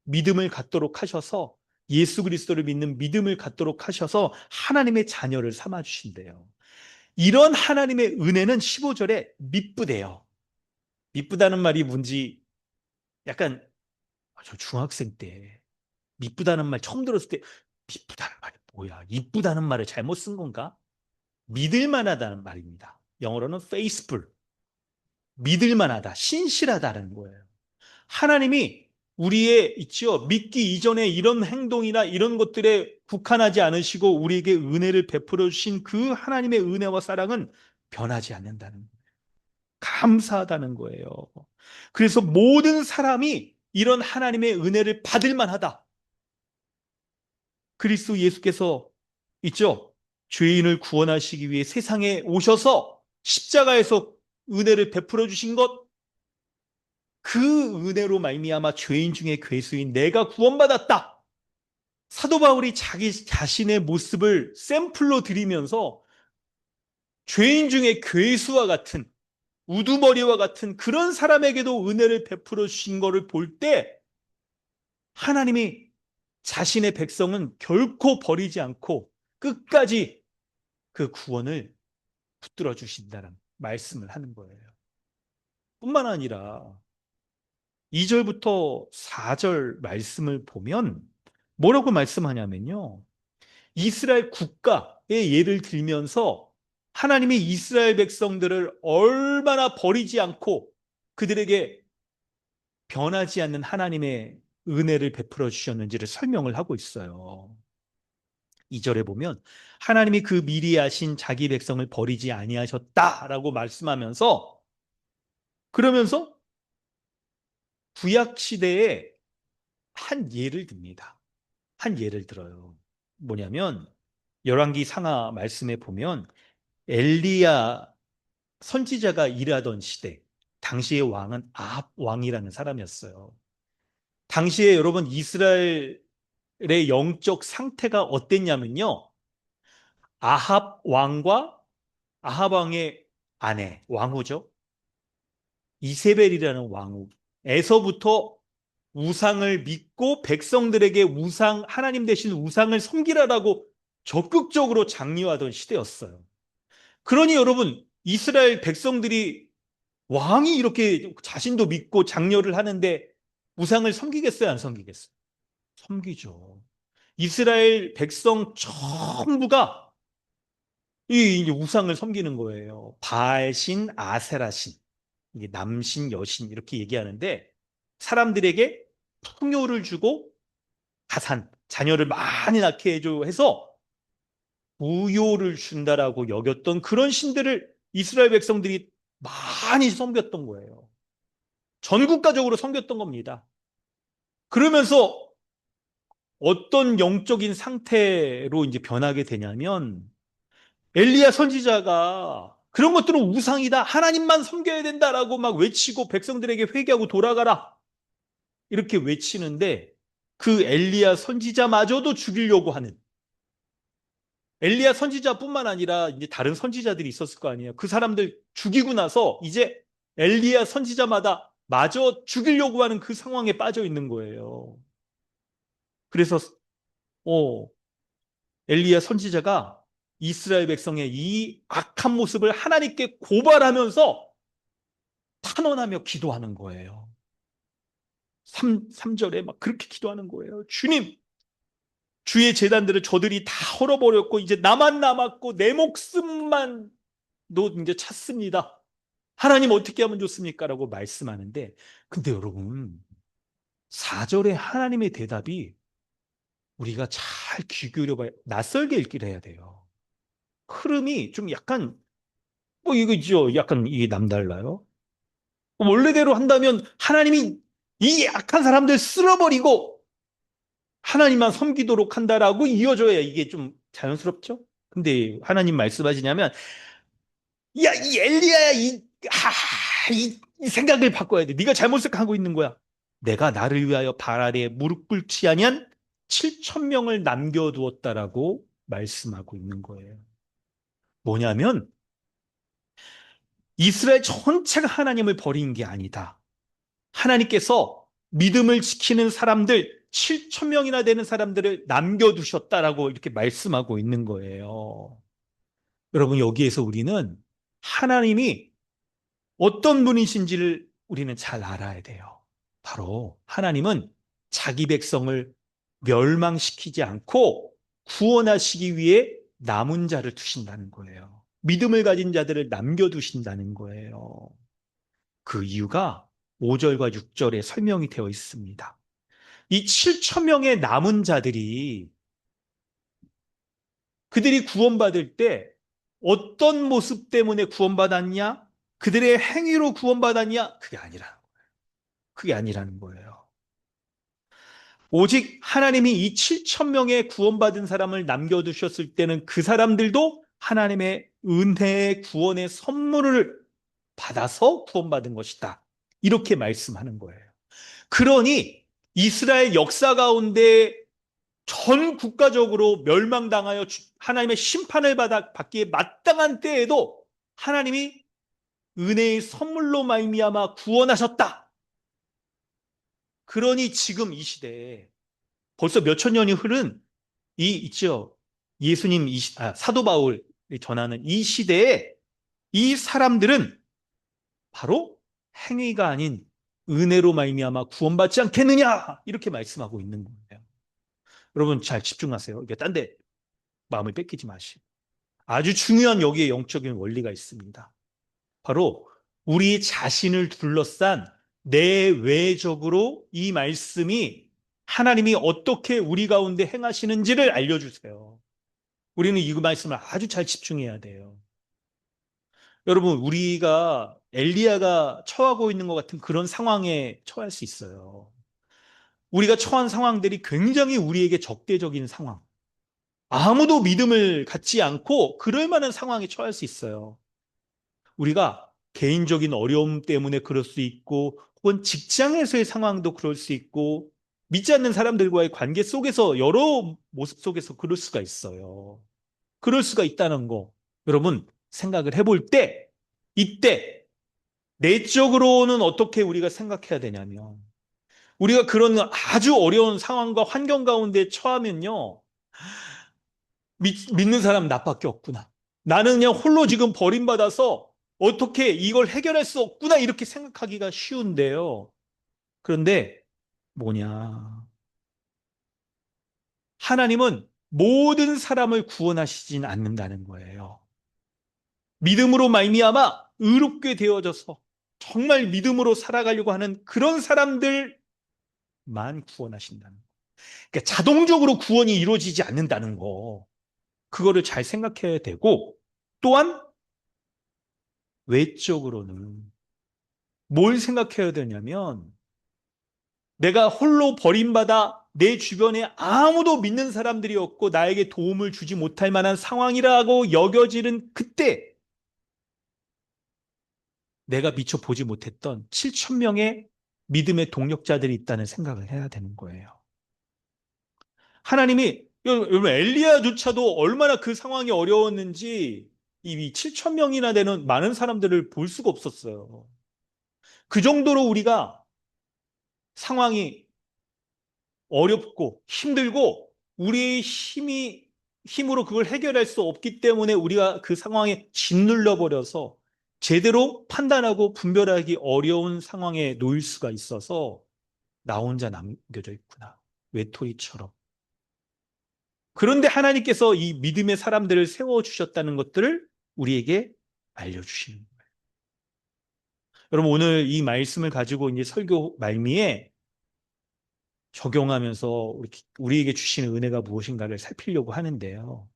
믿음을 갖도록 하셔서, 예수 그리스도를 믿는 믿음을 갖도록 하셔서 하나님의 자녀를 삼아 주신대요. 이런 하나님의 은혜는 15절에 미쁘대요. 미쁘다는 말이 뭔지 약간, 저 중학생 때 미쁘다는 말 처음 들었을 때, 미쁘다는 말이 뭐야? 이쁘다는 말을 잘못 쓴 건가? 믿을 만하다는 말입니다. 영어로는 faithful. 믿을 만하다, 신실하다는 거예요. 하나님이 우리의 있죠. 믿기 이전에 이런 행동이나 이런 것들에 국한하지 않으시고 우리에게 은혜를 베풀어 주신 그 하나님의 은혜와 사랑은 변하지 않는다는 거예요. 감사하다는 거예요. 그래서 모든 사람이 이런 하나님의 은혜를 받을 만하다. 그리스도 예수께서 있죠. 죄인을 구원하시기 위해 세상에 오셔서 십자가에서 은혜를 베풀어 주신 것, 그 은혜로 말미암아 죄인 중에 괴수인 내가 구원받았다. 사도 바울이 자기 자신의 모습을 샘플로 드리면서 죄인 중에 괴수와 같은, 우두머리와 같은 그런 사람에게도 은혜를 베풀어 주신 것을 볼 때 하나님이 자신의 백성은 결코 버리지 않고 끝까지 그 구원을 붙들어 주신다는 말씀을 하는 거예요. 뿐만 아니라 2절부터 4절 말씀을 보면 뭐라고 말씀하냐면요. 이스라엘 국가의 예를 들면서 하나님이 이스라엘 백성들을 얼마나 버리지 않고 그들에게 변하지 않는 하나님의 은혜를 베풀어 주셨는지를 설명을 하고 있어요. 2절에 보면 하나님이 그 미리 아신 자기 백성을 버리지 아니하셨다라고 말씀하면서, 그러면서 구약 시대에 한 예를 듭니다. 한 예를 들어요. 뭐냐면 열왕기 상하 말씀에 보면 엘리야 선지자가 일하던 시대, 당시의 왕은 아합 왕이라는 사람이었어요. 당시에 여러분 이스라엘의 영적 상태가 어땠냐면요. 아합 왕과 아합 왕의 아내, 왕후죠. 이세벨이라는 왕후에서부터 우상을 믿고 백성들에게 하나님 대신 우상을 섬기라라고 적극적으로 장려하던 시대였어요. 그러니 여러분, 이스라엘 백성들이 왕이 이렇게 자신도 믿고 장려를 하는데 우상을 섬기겠어요, 안 섬기겠어요? 섬기죠. 이스라엘 백성 전부가 이 이제 우상을 섬기는 거예요. 바알신, 아세라신, 이게 남신, 여신 이렇게 얘기하는데 사람들에게 풍요를 주고 가산, 자녀를 많이 낳게 해줘 해서 부요를 준다라고 여겼던 그런 신들을 이스라엘 백성들이 많이 섬겼던 거예요. 전국가적으로 섬겼던 겁니다. 그러면서 어떤 영적인 상태로 이제 변하게 되냐면 엘리야 선지자가 그런 것들은 우상이다. 하나님만 섬겨야 된다라고 막 외치고 백성들에게 회개하고 돌아가라. 이렇게 외치는데 그 엘리야 선지자마저도 죽이려고 하는, 엘리야 선지자뿐만 아니라 이제 다른 선지자들이 있었을 거 아니에요. 그 사람들 죽이고 나서 이제 엘리야 선지자마다 마저 죽이려고 하는 그 상황에 빠져 있는 거예요. 그래서 어, 엘리야 선지자가 이스라엘 백성의 이 악한 모습을 하나님께 고발하면서 탄원하며 기도하는 거예요. 3절에 막 그렇게 기도하는 거예요. 주님, 주의 재단들을 저들이 다 헐어버렸고 이제 나만 남았고 내 목숨만 도 이제 찾습니다. 하나님 어떻게 하면 좋습니까? 라고 말씀하는데, 근데 여러분 4절에 하나님의 대답이 우리가 잘 귀 기울여봐야, 낯설게 읽기를 해야 돼요. 흐름이 좀 약간 뭐 이거 있죠. 약간 이게 남달라요. 원래대로 한다면 하나님이 이 악한 사람들 쓸어버리고 하나님만 섬기도록 한다라고 이어져야 이게 좀 자연스럽죠? 근데 하나님 말씀하시냐면, 야, 이 엘리야야, 이 생각을 바꿔야 돼. 네가 잘못 생각하고 있는 거야. 내가 나를 위하여 발 아래에 무릎 꿇지 아니한 7천 명을 남겨두었다라고 말씀하고 있는 거예요. 뭐냐면 이스라엘 전체가 하나님을 버린 게 아니다. 하나님께서 믿음을 지키는 사람들 7천 명이나 되는 사람들을 남겨두셨다라고 이렇게 말씀하고 있는 거예요. 여러분, 여기에서 우리는 하나님이 어떤 분이신지를 우리는 잘 알아야 돼요. 바로 하나님은 자기 백성을 멸망시키지 않고 구원하시기 위해 남은 자를 두신다는 거예요. 믿음을 가진 자들을 남겨두신다는 거예요. 그 이유가 5절과 6절에 설명이 되어 있습니다. 이 7천 명의 남은 자들이 그들이 구원받을 때 어떤 모습 때문에 구원받았냐? 그들의 행위로 구원받았냐? 그게 아니라는 거예요. 오직 하나님이 이 7천 명의 구원받은 사람을 남겨두셨을 때는 그 사람들도 하나님의 은혜의 구원의 선물을 받아서 구원받은 것이다. 이렇게 말씀하는 거예요. 그러니 이스라엘 역사 가운데 전 국가적으로 멸망당하여 하나님의 심판을 받기에 마땅한 때에도 하나님이 은혜의 선물로 말미암아 구원하셨다. 그러니 지금 이 시대에 벌써 몇천 년이 흐른 이 있죠. 예수님 사도 바울이 전하는 이 시대에 이 사람들은 바로 행위가 아닌 은혜로 말미암아 구원받지 않겠느냐 이렇게 말씀하고 있는 거예요. 여러분 잘 집중하세요. 이게 딴 데 마음을 뺏기지 마시고 아주 중요한 여기에 영적인 원리가 있습니다. 바로 우리 자신을 둘러싼 내외적으로 이 말씀이 하나님이 어떻게 우리 가운데 행하시는지를 알려주세요. 우리는 이 말씀을 아주 잘 집중해야 돼요. 여러분, 우리가 엘리야가 처하고 있는 것 같은 그런 상황에 처할 수 있어요. 우리가 처한 상황들이 굉장히 우리에게 적대적인 상황. 아무도 믿음을 갖지 않고 그럴 만한 상황에 처할 수 있어요. 우리가 개인적인 어려움 때문에 그럴 수 있고, 혹은 직장에서의 상황도 그럴 수 있고, 믿지 않는 사람들과의 관계 속에서 여러 모습 속에서 그럴 수가 있어요. 그럴 수가 있다는 거. 여러분, 생각을 해볼 때, 이때, 내적으로는 어떻게 우리가 생각해야 되냐면, 우리가 그런 아주 어려운 상황과 환경 가운데 처하면요, 믿는 사람 나밖에 없구나. 나는 그냥 홀로 지금 버림받아서 어떻게 이걸 해결할 수 없구나 이렇게 생각하기가 쉬운데요. 그런데 뭐냐. 하나님은 모든 사람을 구원하시진 않는다는 거예요. 믿음으로 말미암아 의롭게 되어져서 정말 믿음으로 살아가려고 하는 그런 사람들만 구원하신다는 거. 그러니까 자동적으로 구원이 이루어지지 않는다는 거. 그거를 잘 생각해야 되고 또한 외적으로는 뭘 생각해야 되냐면 내가 홀로 버림받아 내 주변에 아무도 믿는 사람들이 없고 나에게 도움을 주지 못할 만한 상황이라고 여겨지는 그때 내가 미처 보지 못했던 7천 명의 믿음의 동력자들이 있다는 생각을 해야 되는 거예요. 하나님이 여러분 엘리야조차도 얼마나 그 상황이 어려웠는지 이 7천 명이나 되는 많은 사람들을 볼 수가 없었어요. 그 정도로 우리가 상황이 어렵고 힘들고 우리의 힘으로 그걸 해결할 수 없기 때문에 우리가 그 상황에 짓눌려 버려서 제대로 판단하고 분별하기 어려운 상황에 놓일 수가 있어서 나 혼자 남겨져 있구나. 외톨이처럼. 그런데 하나님께서 이 믿음의 사람들을 세워주셨다는 것들을 우리에게 알려주시는 거예요. 여러분, 오늘 이 말씀을 가지고 이제 설교 말미에 적용하면서 우리에게 주시는 은혜가 무엇인가를 살피려고 하는데요.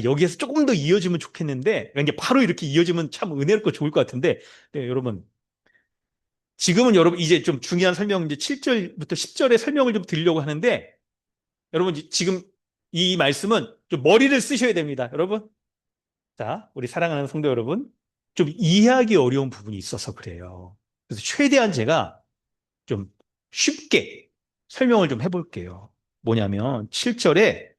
여기에서 조금 더 이어지면 좋겠는데, 이게 바로 이렇게 이어지면 참 은혜롭고 좋을 것 같은데, 네, 여러분. 지금은 여러분 이제 좀 중요한 설명, 이제 7절부터 10절의 설명을 좀 드리려고 하는데, 여러분 지금 이 말씀은 좀 머리를 쓰셔야 됩니다. 여러분. 자, 우리 사랑하는 성도 여러분. 좀 이해하기 어려운 부분이 있어서 그래요. 그래서 최대한 제가 좀 쉽게 설명을 좀 해볼게요. 뭐냐면 7절에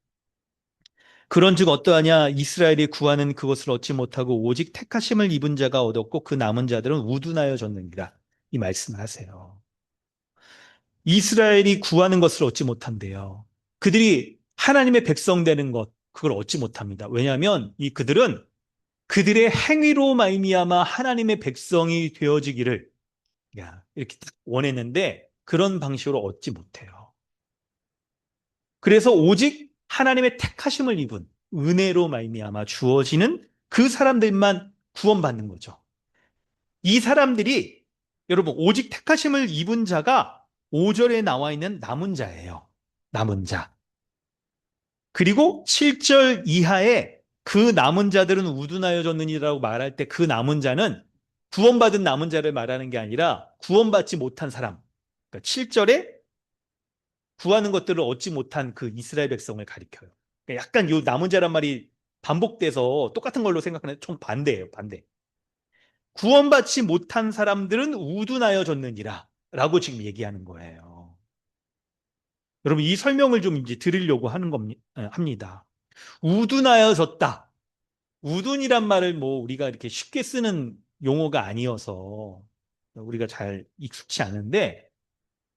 그런즉 어떠하냐 이스라엘이 구하는 그것을 얻지 못하고 오직 택하심을 입은 자가 얻었고 그 남은 자들은 우둔하여 졌느니라. 이 말씀을 하세요. 이스라엘이 구하는 것을 얻지 못한대요. 그들이 하나님의 백성 되는 것 그걸 얻지 못합니다. 왜냐하면 이 그들은 그들의 행위로 말미암아 하나님의 백성이 되어지기를 이렇게 딱 원했는데 그런 방식으로 얻지 못해요. 그래서 오직 하나님의 택하심을 입은 은혜로 말미암아 주어지는 그 사람들만 구원받는 거죠. 이 사람들이 여러분 오직 택하심을 입은 자가 5절에 나와 있는 남은 자예요. 남은 자. 그리고 7절 이하에 그 남은 자들은 우둔하여졌느니라고 말할 때 그 남은 자는 구원받은 남은 자를 말하는 게 아니라 구원받지 못한 사람. 그러니까 7절에 구하는 것들을 얻지 못한 그 이스라엘 백성을 가리켜요. 그러니까 약간 이 남은 자란 말이 반복돼서 똑같은 걸로 생각하는 좀 반대예요. 반대. 구원받지 못한 사람들은 우둔하여졌느니라 라고 지금 얘기하는 거예요. 여러분 이 설명을 좀 이제 드리려고 하는 겁니다. 합니다. 우둔하여졌다. 우둔이란 말을 뭐 우리가 이렇게 쉽게 쓰는 용어가 아니어서 우리가 잘 익숙치 않은데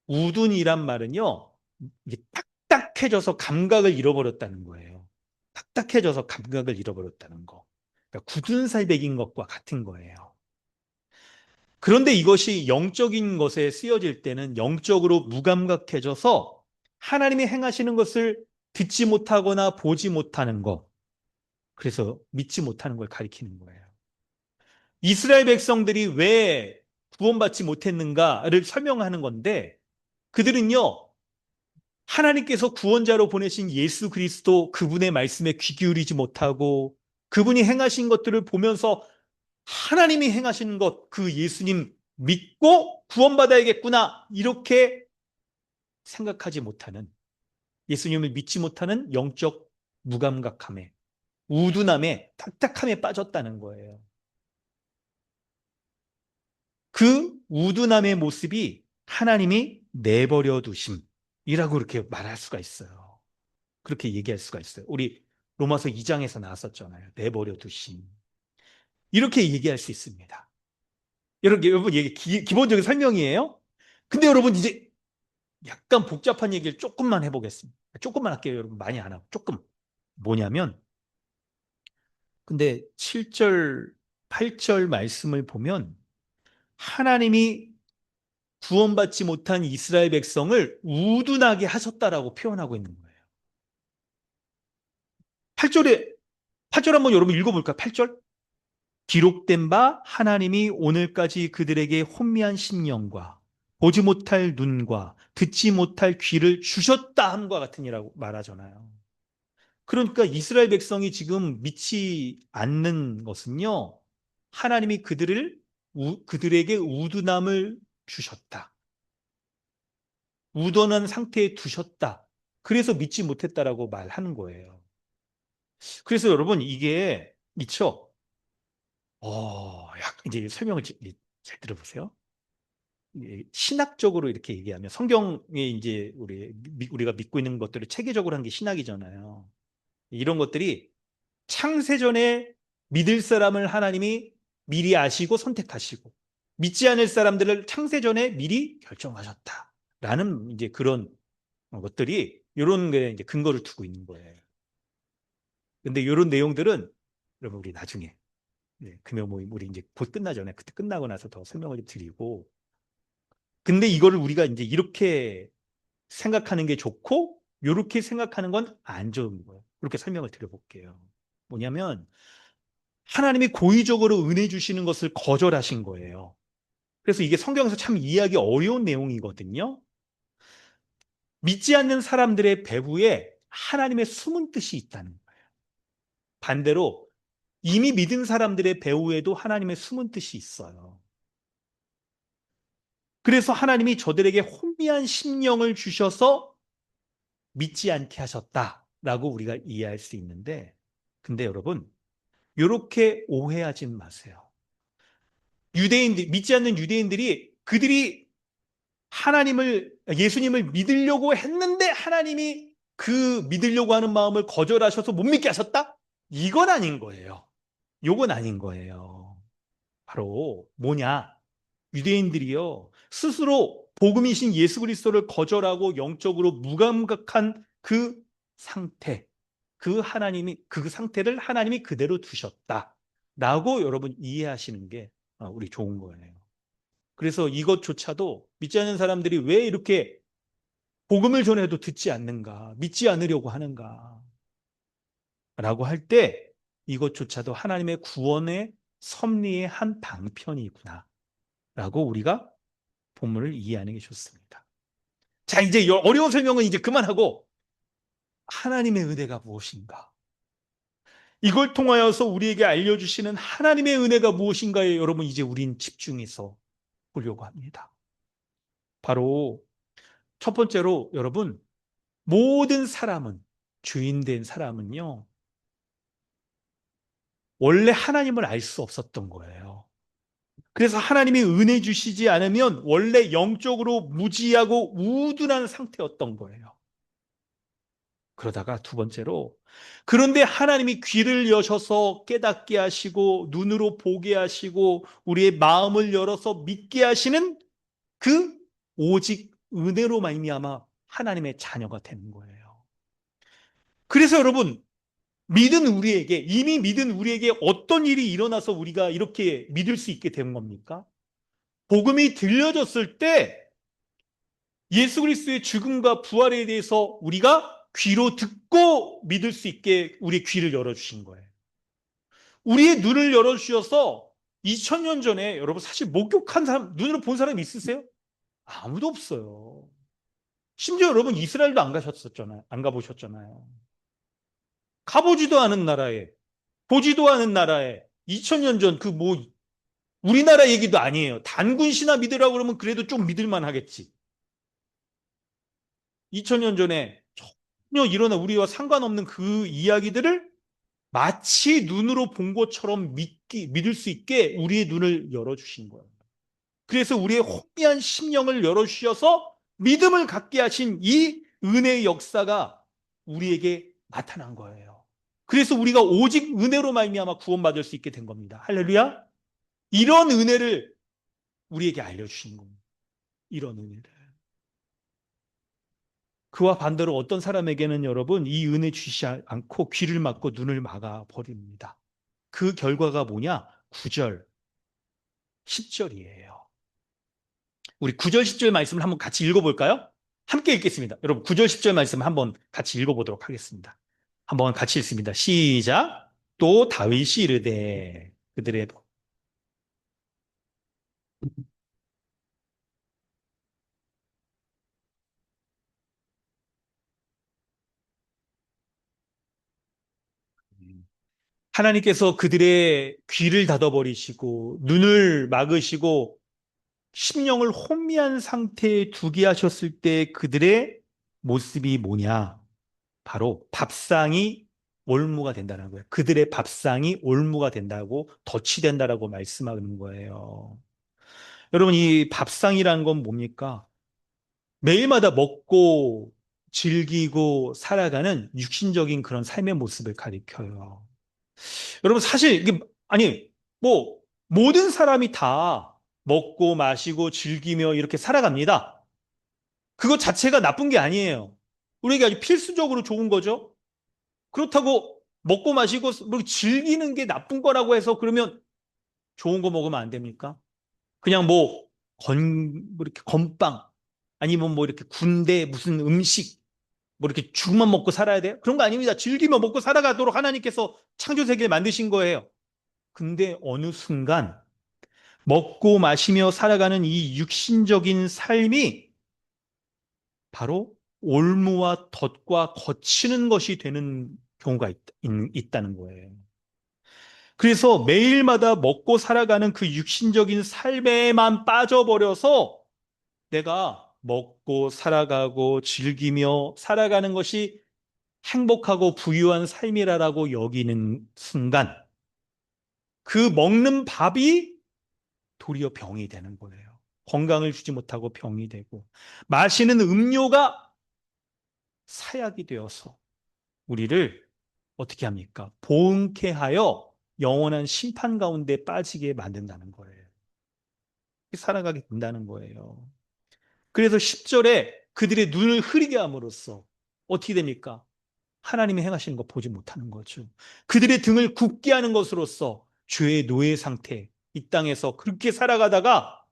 우둔이란 말은요. 이게 딱딱해져서 감각을 잃어버렸다는 거예요. 딱딱해져서 감각을 잃어버렸다는 거. 그러니까 굳은 살백인 것과 같은 거예요. 그런데 이것이 영적인 것에 쓰여질 때는 영적으로 무감각해져서 하나님이 행하시는 것을 듣지 못하거나 보지 못하는 것. 그래서 믿지 못하는 걸 가리키는 거예요. 이스라엘 백성들이 왜 구원받지 못했는가를 설명하는 건데 그들은요, 하나님께서 구원자로 보내신 예수 그리스도 그분의 말씀에 귀 기울이지 못하고 그분이 행하신 것들을 보면서 하나님이 행하신 것, 그 예수님 믿고 구원받아야겠구나. 이렇게 생각하지 못하는, 예수님을 믿지 못하는 영적 무감각함에, 우둔함에, 딱딱함에 빠졌다는 거예요. 그 우둔함의 모습이 하나님이 내버려 두심이라고 그렇게 말할 수가 있어요. 그렇게 얘기할 수가 있어요. 우리 로마서 2장에서 나왔었잖아요. 내버려 두심. 이렇게 얘기할 수 있습니다. 여러분, 이게 기본적인 설명이에요. 근데 여러분, 이제 약간 복잡한 얘기를 조금만 해보겠습니다. 조금만 할게요, 여러분. 많이 안 하고. 조금. 뭐냐면, 근데 7절, 8절 말씀을 보면, 하나님이 구원받지 못한 이스라엘 백성을 우둔하게 하셨다라고 표현하고 있는 거예요. 8절에, 8절 한번 여러분 읽어볼까요? 8절? 기록된 바 하나님이 오늘까지 그들에게 혼미한 심령과 보지 못할 눈과 듣지 못할 귀를 주셨다 함과 같으니라고 말하잖아요. 그러니까 이스라엘 백성이 지금 믿지 않는 것은요. 하나님이 그들에게 우둔함을 주셨다. 우둔한 상태에 두셨다. 그래서 믿지 못했다라고 말하는 거예요. 그래서 여러분 이게 미쳐. 약간 이제 설명을 잘 들어보세요. 신학적으로 이렇게 얘기하면 성경에 이제 우리가 믿고 있는 것들을 체계적으로 한 게 신학이잖아요. 이런 것들이 창세전에 믿을 사람을 하나님이 미리 아시고 선택하시고 믿지 않을 사람들을 창세전에 미리 결정하셨다라는 이제 그런 것들이 이런 게 이제 근거를 두고 있는 거예요. 근데 이런 내용들은 여러분 우리 나중에 금요 모임 우리 이제 곧 끝나잖아요. 그때 끝나고 나서 더 설명을 좀 드리고 근데 이거를 우리가 이제 이렇게 생각하는 게 좋고 이렇게 생각하는 건 안 좋은 거예요. 이렇게 설명을 드려볼게요. 뭐냐면 하나님이 고의적으로 은혜 주시는 것을 거절하신 거예요. 그래서 이게 성경에서 참 이해하기 어려운 내용이거든요. 믿지 않는 사람들의 배후에 하나님의 숨은 뜻이 있다는 거예요. 반대로 이미 믿은 사람들의 배후에도 하나님의 숨은 뜻이 있어요. 그래서 하나님이 저들에게 혼미한 심령을 주셔서 믿지 않게 하셨다. 라고 우리가 이해할 수 있는데, 근데 여러분, 이렇게 오해하지 마세요. 믿지 않는 유대인들이 그들이 예수님을 믿으려고 했는데 하나님이 그 믿으려고 하는 마음을 거절하셔서 못 믿게 하셨다? 이건 아닌 거예요. 이건 아닌 거예요. 바로 뭐냐? 유대인들이요, 스스로 복음이신 예수 그리스도를 거절하고 영적으로 무감각한 그 상태, 그 상태를 하나님이 그대로 두셨다라고 여러분 이해하시는 게 우리 좋은 거예요. 그래서 이것조차도 믿지 않는 사람들이 왜 이렇게 복음을 전해도 듣지 않는가, 믿지 않으려고 하는가 라고 할 때, 이것조차도 하나님의 구원의 섭리의 한 방편이구나 라고 우리가 본문을 이해하는 게 좋습니다. 자, 이제 어려운 설명은 이제 그만하고, 하나님의 은혜가 무엇인가? 이걸 통하여서 우리에게 알려주시는 하나님의 은혜가 무엇인가에 여러분 이제 우린 집중해서 보려고 합니다. 바로 첫 번째로 여러분, 모든 사람은, 주인 된 사람은요, 원래 하나님을 알 수 없었던 거예요. 그래서 하나님이 은혜 주시지 않으면 원래 영적으로 무지하고 우둔한 상태였던 거예요. 그러다가 두 번째로, 그런데 하나님이 귀를 여셔서 깨닫게 하시고 눈으로 보게 하시고 우리의 마음을 열어서 믿게 하시는 그 오직 은혜로 말미암아 하나님의 자녀가 되는 거예요. 그래서 여러분, 이미 믿은 우리에게 어떤 일이 일어나서 우리가 이렇게 믿을 수 있게 된 겁니까? 복음이 들려졌을 때 예수 그리스도의 죽음과 부활에 대해서 우리가 귀로 듣고 믿을 수 있게 우리의 귀를 열어주신 거예요. 우리의 눈을 열어주셔서 2000년 전에 여러분 사실 목격한 사람, 눈으로 본 사람 있으세요? 아무도 없어요. 심지어 여러분 이스라엘도 안 가셨었잖아요. 안 가보셨잖아요. 가보지도 않은 나라에, 보지도 않은 나라에 2000년 전 우리나라 얘기도 아니에요. 단군 신화 믿으라고 그러면 그래도 좀 믿을만 하겠지. 2000년 전에 전혀 일어나 우리와 상관없는 그 이야기들을 마치 눈으로 본 것처럼 믿을 수 있게 우리의 눈을 열어주신 거예요. 그래서 우리의 혼미한 심령을 열어주셔서 믿음을 갖게 하신 이 은혜의 역사가 우리에게 나타난 거예요. 그래서 우리가 오직 은혜로 말미암아 구원받을 수 있게 된 겁니다. 할렐루야. 이런 은혜를 우리에게 알려주신 겁니다. 이런 은혜를. 그와 반대로 어떤 사람에게는 여러분 이 은혜 주시지 않고 귀를 막고 눈을 막아 버립니다. 그 결과가 뭐냐? 9절, 10절이에요. 우리 9절, 10절 말씀을 한번 같이 읽어볼까요? 함께 읽겠습니다. 여러분 9절, 10절 말씀 한번 같이 읽어보도록 하겠습니다. 한번 같이 읽습니다. 시작. 또 다윗이 이르되 그들의 하나님께서 그들의 귀를 닫아버리시고 눈을 막으시고 심령을 혼미한 상태에 두게 하셨을 때 그들의 모습이 뭐냐? 바로 밥상이 올무가 된다는 거예요. 그들의 밥상이 올무가 된다고 덫이 된다라고 말씀하는 거예요. 여러분, 이 밥상이라는 건 뭡니까? 매일마다 먹고 즐기고 살아가는 육신적인 그런 삶의 모습을 가리켜요. 여러분, 사실 뭐 모든 사람이 다 먹고 마시고 즐기며 이렇게 살아갑니다. 그것 자체가 나쁜 게 아니에요. 우리에게 아주 필수적으로 좋은 거죠. 그렇다고 먹고 마시고 뭐 즐기는 게 나쁜 거라고 해서 그러면 좋은 거 먹으면 안 됩니까? 그냥 뭐 이렇게 건빵 아니면 뭐 이렇게 군대 무슨 음식 뭐 이렇게 죽만 먹고 살아야 돼요? 그런 거 아닙니다. 즐기며 먹고 살아가도록 하나님께서 창조 세계를 만드신 거예요. 근데 어느 순간 먹고 마시며 살아가는 이 육신적인 삶이 바로 올무와 덫과 거치는 것이 되는 경우가 있다는 거예요. 그래서 매일마다 먹고 살아가는 그 육신적인 삶에만 빠져버려서 내가 먹고 살아가고 즐기며 살아가는 것이 행복하고 부유한 삶이라고 여기는 순간 그 먹는 밥이 도리어 병이 되는 거예요. 건강을 주지 못하고 병이 되고 마시는 음료가 사약이 되어서 우리를 어떻게 합니까? 보응케 하여 영원한 심판 가운데 빠지게 만든다는 거예요. 살아가게 된다는 거예요. 그래서 10절에 그들의 눈을 흐리게 함으로써 어떻게 됩니까? 하나님이 행하시는 거 보지 못하는 거죠. 그들의 등을 굳게 하는 것으로써 죄의 노예 상태, 이 땅에서 그렇게 살아가다가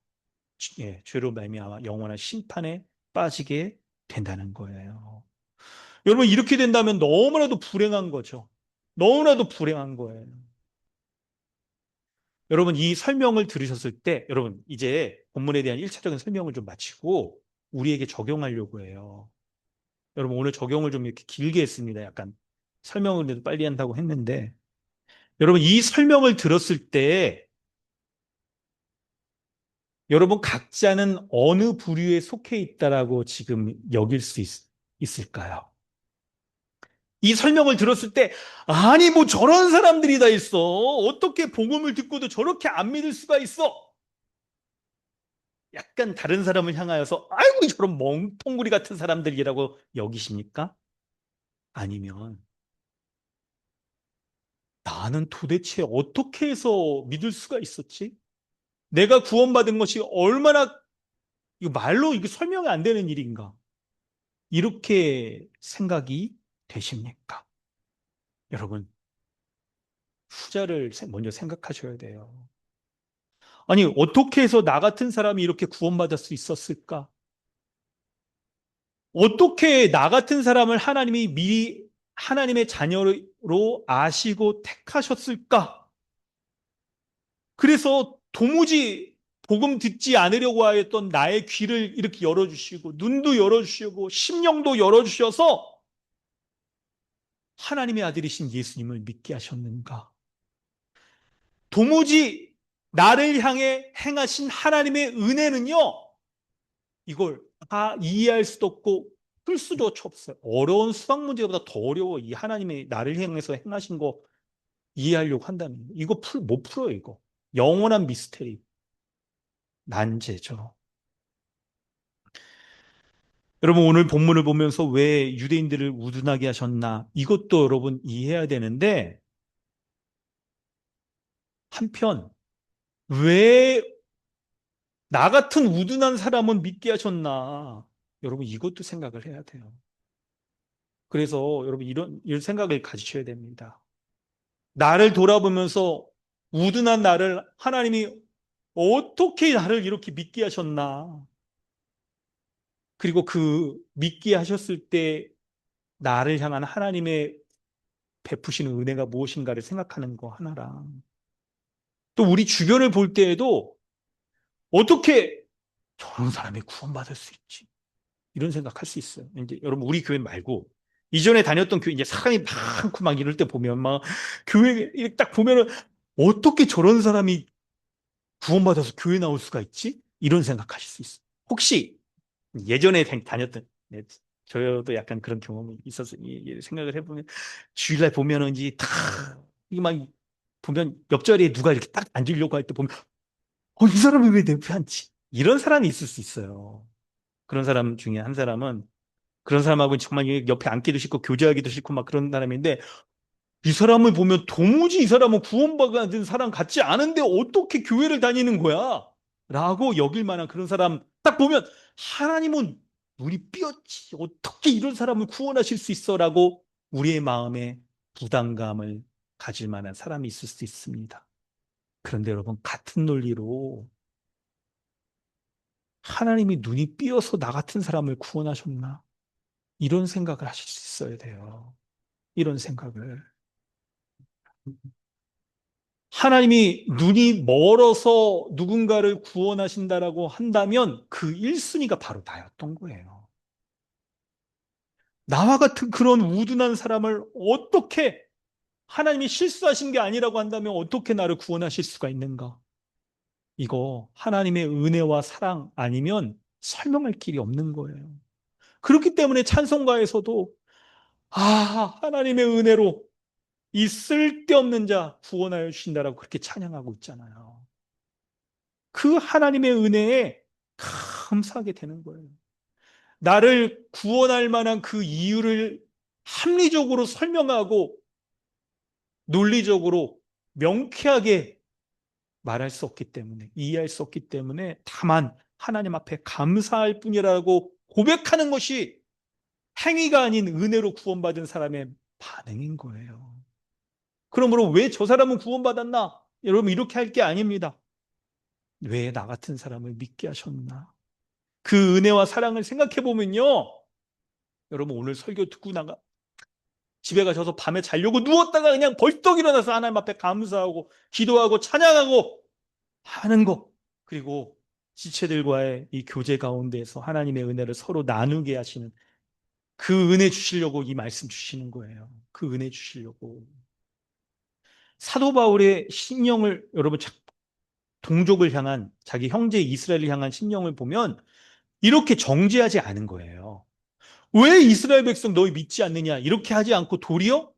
죄로 말미암아 영원한 심판에 빠지게 된다는 거예요. 여러분 이렇게 된다면 너무나도 불행한 거죠. 너무나도 불행한 거예요. 여러분 이 설명을 들으셨을 때 여러분 이제 본문에 대한 1차적인 설명을 좀 마치고 우리에게 적용하려고 해요. 여러분 오늘 적용을 좀 이렇게 길게 했습니다. 약간 설명을 그래도 빨리 한다고 했는데 여러분 이 설명을 들었을 때 여러분 각자는 어느 부류에 속해 있다라고 지금 여길 수 있을까요? 이 설명을 들었을 때 아니 뭐 저런 사람들이 다 있어. 어떻게 복음을 듣고도 저렇게 안 믿을 수가 있어? 약간 다른 사람을 향하여서 아이고 저런 멍텅구리 같은 사람들이라고 여기십니까? 아니면 나는 도대체 어떻게 해서 믿을 수가 있었지? 내가 구원받은 것이 얼마나 이거 말로 이게 설명이 안 되는 일인가? 이렇게 생각이 되십니까? 여러분, 후자를 먼저 생각하셔야 돼요. 아니, 어떻게 해서 나 같은 사람이 이렇게 구원받을 수 있었을까? 어떻게 나 같은 사람을 하나님이 미리 하나님의 자녀로 아시고 택하셨을까? 그래서 도무지 복음 듣지 않으려고 하였던 나의 귀를 이렇게 열어주시고, 눈도 열어주시고, 심령도 열어주셔서 하나님의 아들이신 예수님을 믿게 하셨는가? 도무지 나를 향해 행하신 하나님의 은혜는요, 이걸 다 이해할 수도 없고 풀 수도 없어요. 어려운 수학 문제보다 더 어려워. 이 하나님의 나를 향해서 행하신 거 이해하려고 한다면 이거 못 풀어요, 이거. 영원한 미스테리, 난제죠. 여러분 오늘 본문을 보면서 왜 유대인들을 우둔하게 하셨나? 이것도 여러분 이해해야 되는데 한편 왜 나 같은 우둔한 사람은 믿게 하셨나? 여러분 이것도 생각을 해야 돼요. 그래서 여러분 이런 생각을 가지셔야 됩니다. 나를 돌아보면서 우둔한 나를 하나님이 어떻게 나를 이렇게 믿게 하셨나? 그리고 그 믿게 하셨을 때 나를 향한 하나님의 베푸시는 은혜가 무엇인가를 생각하는 거 하나랑 또 우리 주변을 볼 때에도 어떻게 저런 사람이 구원받을 수 있지? 이런 생각할 수 있어요. 이제 여러분 우리 교회 말고 이전에 다녔던 교회 이제 사람이 많고 막 이럴 때 보면 막 교회 딱 보면은 어떻게 저런 사람이 구원받아서 교회 나올 수가 있지? 이런 생각하실 수 있어요. 혹시 예전에 다녔던 네, 저도 약간 그런 경험이 있어서 생각을 해보면 주일날 보면은 이제 다 이게 막 보면 옆자리에 누가 이렇게 딱 앉으려고 할 때 보면 이 사람이 왜 내 옆에 앉지? 이런 사람이 있을 수 있어요. 그런 사람 중에 한 사람은 그런 사람하고 정말 옆에 앉기도 싫고 교제하기도 싫고 막 그런 사람인데 이 사람을 보면 도무지 이 사람은 구원받은 사람 같지 않은데 어떻게 교회를 다니는 거야? 라고 여길 만한 그런 사람 딱 보면 하나님은 눈이 삐었지. 어떻게 이런 사람을 구원하실 수 있어? 라고 우리의 마음에 부담감을 가질 만한 사람이 있을 수 있습니다. 그런데 여러분, 같은 논리로 하나님이 눈이 삐어서 나 같은 사람을 구원하셨나? 이런 생각을 하실 수 있어야 돼요. 이런 생각을. 하나님이 눈이 멀어서 누군가를 구원하신다라고 한다면 그 1순위가 바로 나였던 거예요. 나와 같은 그런 우둔한 사람을 어떻게 하나님이 실수하신 게 아니라고 한다면 어떻게 나를 구원하실 수가 있는가? 이거 하나님의 은혜와 사랑 아니면 설명할 길이 없는 거예요. 그렇기 때문에 찬송가에서도 아, 하나님의 은혜로 이 쓸데없는 자 구원하여 주신다라고 그렇게 찬양하고 있잖아요. 그 하나님의 은혜에 감사하게 되는 거예요. 나를 구원할 만한 그 이유를 합리적으로 설명하고 논리적으로 명쾌하게 말할 수 없기 때문에, 이해할 수 없기 때문에 다만 하나님 앞에 감사할 뿐이라고 고백하는 것이 행위가 아닌 은혜로 구원받은 사람의 반응인 거예요. 그러므로 왜 저 사람은 구원받았나? 여러분, 이렇게 할 게 아닙니다. 왜 나 같은 사람을 믿게 하셨나? 그 은혜와 사랑을 생각해 보면요. 여러분, 오늘 설교 듣고 나가 집에 가셔서 밤에 자려고 누웠다가 그냥 벌떡 일어나서 하나님 앞에 감사하고 기도하고 찬양하고 하는 것. 그리고 지체들과의 이 교제 가운데에서 하나님의 은혜를 서로 나누게 하시는 그 은혜 주시려고 이 말씀 주시는 거예요. 그 은혜 주시려고. 사도 바울의 신령을 여러분 동족을 향한 자기 형제 이스라엘을 향한 신령을 보면 이렇게 정죄하지 않은 거예요. 왜 이스라엘 백성 너희 믿지 않느냐? 이렇게 하지 않고 도리어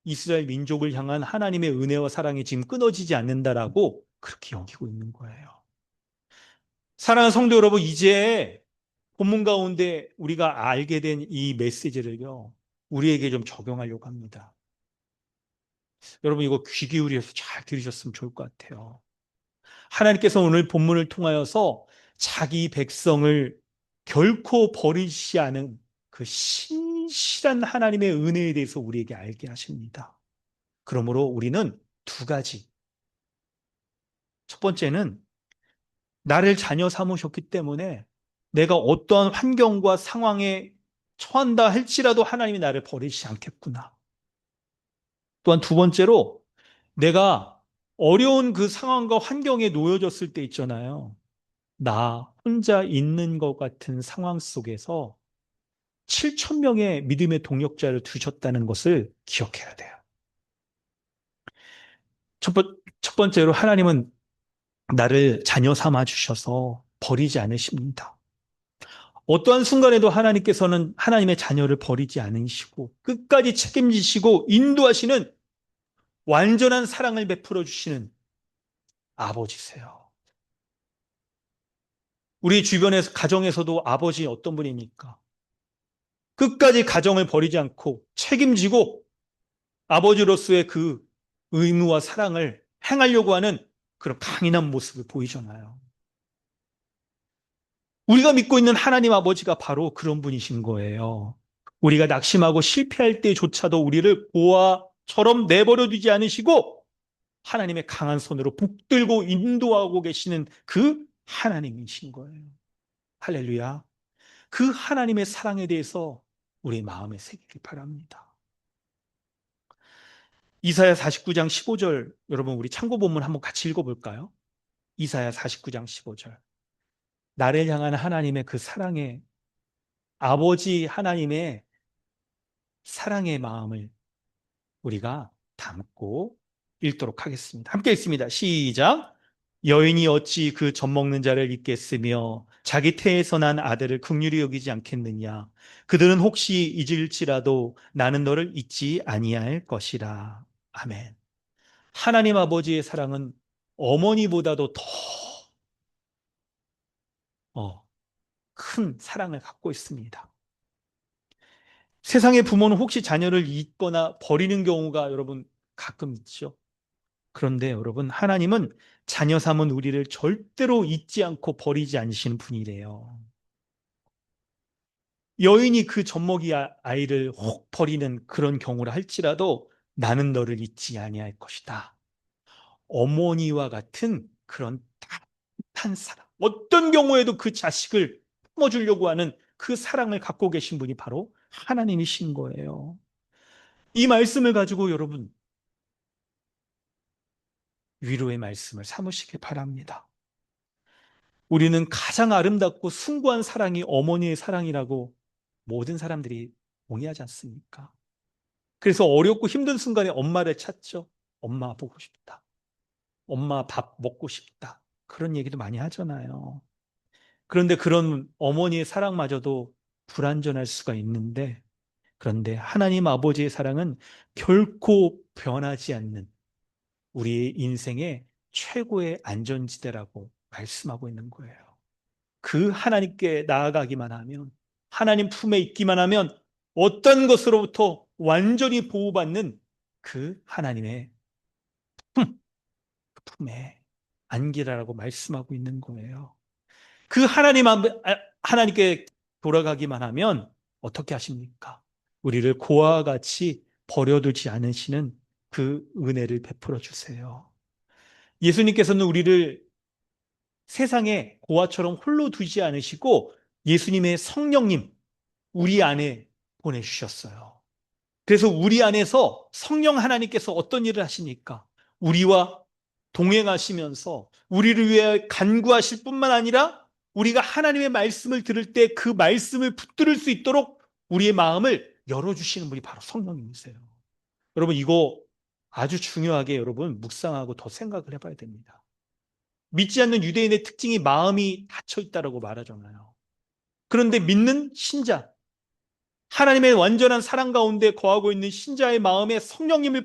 이스라엘 민족을 향한 하나님의 은혜와 사랑이 지금 끊어지지 않는다라고 그렇게 여기고 있는 거예요. 사랑하는 성도 여러분, 이제 본문 가운데 우리가 알게 된 이 메시지를요, 우리에게 좀 적용하려고 합니다. 여러분, 이거 귀 기울여서 잘 들으셨으면 좋을 것 같아요. 하나님께서 오늘 본문을 통하여서 자기 백성을 결코 버리지 않은 그 신실한 하나님의 은혜에 대해서 우리에게 알게 하십니다. 그러므로 우리는 두 가지. 첫 번째는 나를 자녀 삼으셨기 때문에 내가 어떠한 환경과 상황에 처한다 할지라도 하나님이 나를 버리지 않겠구나. 또한 두 번째로 내가 어려운 그 상황과 환경에 놓여졌을 때 있잖아요. 나 혼자 있는 것 같은 상황 속에서 7천 명의 믿음의 동역자를 두셨다는 것을 기억해야 돼요. 첫 번째로 하나님은 나를 자녀 삼아 주셔서 버리지 않으십니다. 어떠한 순간에도 하나님께서는 하나님의 자녀를 버리지 않으시고 끝까지 책임지시고 인도하시는 완전한 사랑을 베풀어 주시는 아버지세요. 우리 주변에서 가정에서도 아버지 어떤 분입니까? 끝까지 가정을 버리지 않고 책임지고 아버지로서의 그 의무와 사랑을 행하려고 하는 그런 강인한 모습을 보이잖아요. 우리가 믿고 있는 하나님 아버지가 바로 그런 분이신 거예요. 우리가 낙심하고 실패할 때조차도 우리를 보아처럼 내버려 두지 않으시고 하나님의 강한 손으로 붙들고 인도하고 계시는 그 하나님이신 거예요. 할렐루야. 그 하나님의 사랑에 대해서 우리 마음에 새기기 바랍니다. 이사야 49장 15절 여러분 우리 참고 본문 한번 같이 읽어볼까요? 이사야 49장 15절. 나를 향한 하나님의 그 사랑의 아버지 하나님의 사랑의 마음을 우리가 담고 읽도록 하겠습니다. 함께 읽습니다. 시작. 여인이 어찌 그 젖먹는 자를 잊겠으며 자기 태에서 난 아들을 긍휼히 여기지 않겠느냐. 그들은 혹시 잊을지라도 나는 너를 잊지 아니할 것이라. 아멘. 하나님 아버지의 사랑은 어머니보다도 더 큰 사랑을 갖고 있습니다. 세상의 부모는 혹시 자녀를 잊거나 버리는 경우가 여러분 가끔 있죠. 그런데 여러분, 하나님은 자녀 삼은 우리를 절대로 잊지 않고 버리지 않으시는 분이래요. 여인이 그 젖먹이 아이를 혹 버리는 그런 경우를 할지라도 나는 너를 잊지 아니할 것이다. 어머니와 같은 그런 따뜻한 사랑. 어떤 경우에도 그 자식을 품어주려고 하는 그 사랑을 갖고 계신 분이 바로 하나님이신 거예요. 이 말씀을 가지고 여러분 위로의 말씀을 삼으시길 바랍니다. 우리는 가장 아름답고 숭고한 사랑이 어머니의 사랑이라고 모든 사람들이 동의하지 않습니까? 그래서 어렵고 힘든 순간에 엄마를 찾죠. 엄마 보고 싶다. 엄마 밥 먹고 싶다. 그런 얘기도 많이 하잖아요. 그런데 그런 어머니의 사랑마저도 불완전할 수가 있는데 그런데 하나님 아버지의 사랑은 결코 변하지 않는 우리의 인생의 최고의 안전지대라고 말씀하고 있는 거예요. 그 하나님께 나아가기만 하면, 하나님 품에 있기만 하면 어떤 것으로부터 완전히 보호받는 그 하나님의 품, 그 품에 안기라라고 말씀하고 있는 거예요. 그 하나님께 돌아가기만 하면 어떻게 하십니까? 우리를 고아와 같이 버려두지 않으시는 그 은혜를 베풀어 주세요. 예수님께서는 우리를 세상에 고아처럼 홀로 두지 않으시고 예수님의 성령님 우리 안에 보내주셨어요. 그래서 우리 안에서 성령 하나님께서 어떤 일을 하시니까 우리와 동행하시면서 우리를 위해 간구하실 뿐만 아니라 우리가 하나님의 말씀을 들을 때 그 말씀을 붙들을 수 있도록 우리의 마음을 열어주시는 분이 바로 성령님이세요. 여러분 이거 아주 중요하게 여러분 묵상하고 더 생각을 해봐야 됩니다. 믿지 않는 유대인의 특징이 마음이 닫혀 있다라고 말하잖아요. 그런데 믿는 신자, 하나님의 완전한 사랑 가운데 거하고 있는 신자의 마음에 성령님을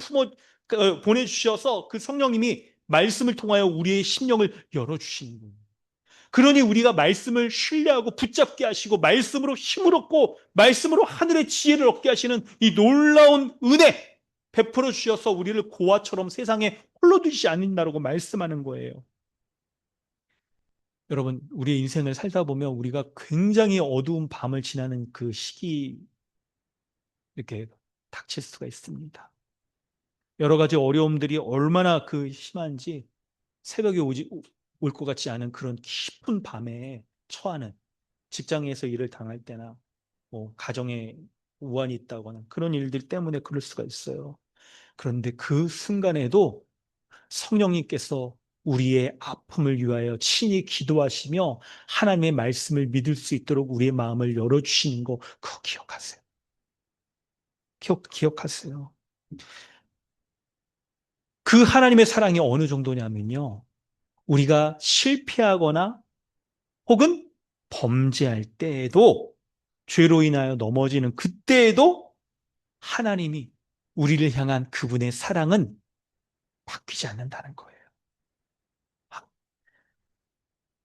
보내주셔서 그 성령님이 말씀을 통하여 우리의 심령을 열어주시는 거예요. 그러니 우리가 말씀을 신뢰하고 붙잡게 하시고 말씀으로 힘을 얻고 말씀으로 하늘의 지혜를 얻게 하시는 이 놀라운 은혜 베풀어 주셔서 우리를 고아처럼 세상에 홀로 두지 않는다라고 말씀하는 거예요. 여러분, 우리의 인생을 살다 보면 우리가 굉장히 어두운 밤을 지나는 그 시기 이렇게 닥칠 수가 있습니다. 여러 가지 어려움들이 얼마나 그 심한지 새벽에 올 것 같지 않은 그런 깊은 밤에 처하는 직장에서 일을 당할 때나 뭐 가정에 우환이 있다거나 그런 일들 때문에 그럴 수가 있어요. 그런데 그 순간에도 성령님께서 우리의 아픔을 위하여 친히 기도하시며 하나님의 말씀을 믿을 수 있도록 우리의 마음을 열어주시는 거 그거 기억하세요. 기억하세요. 그 하나님의 사랑이 어느 정도냐면요. 우리가 실패하거나 혹은 범죄할 때에도 죄로 인하여 넘어지는 그때에도 하나님이 우리를 향한 그분의 사랑은 바뀌지 않는다는 거예요.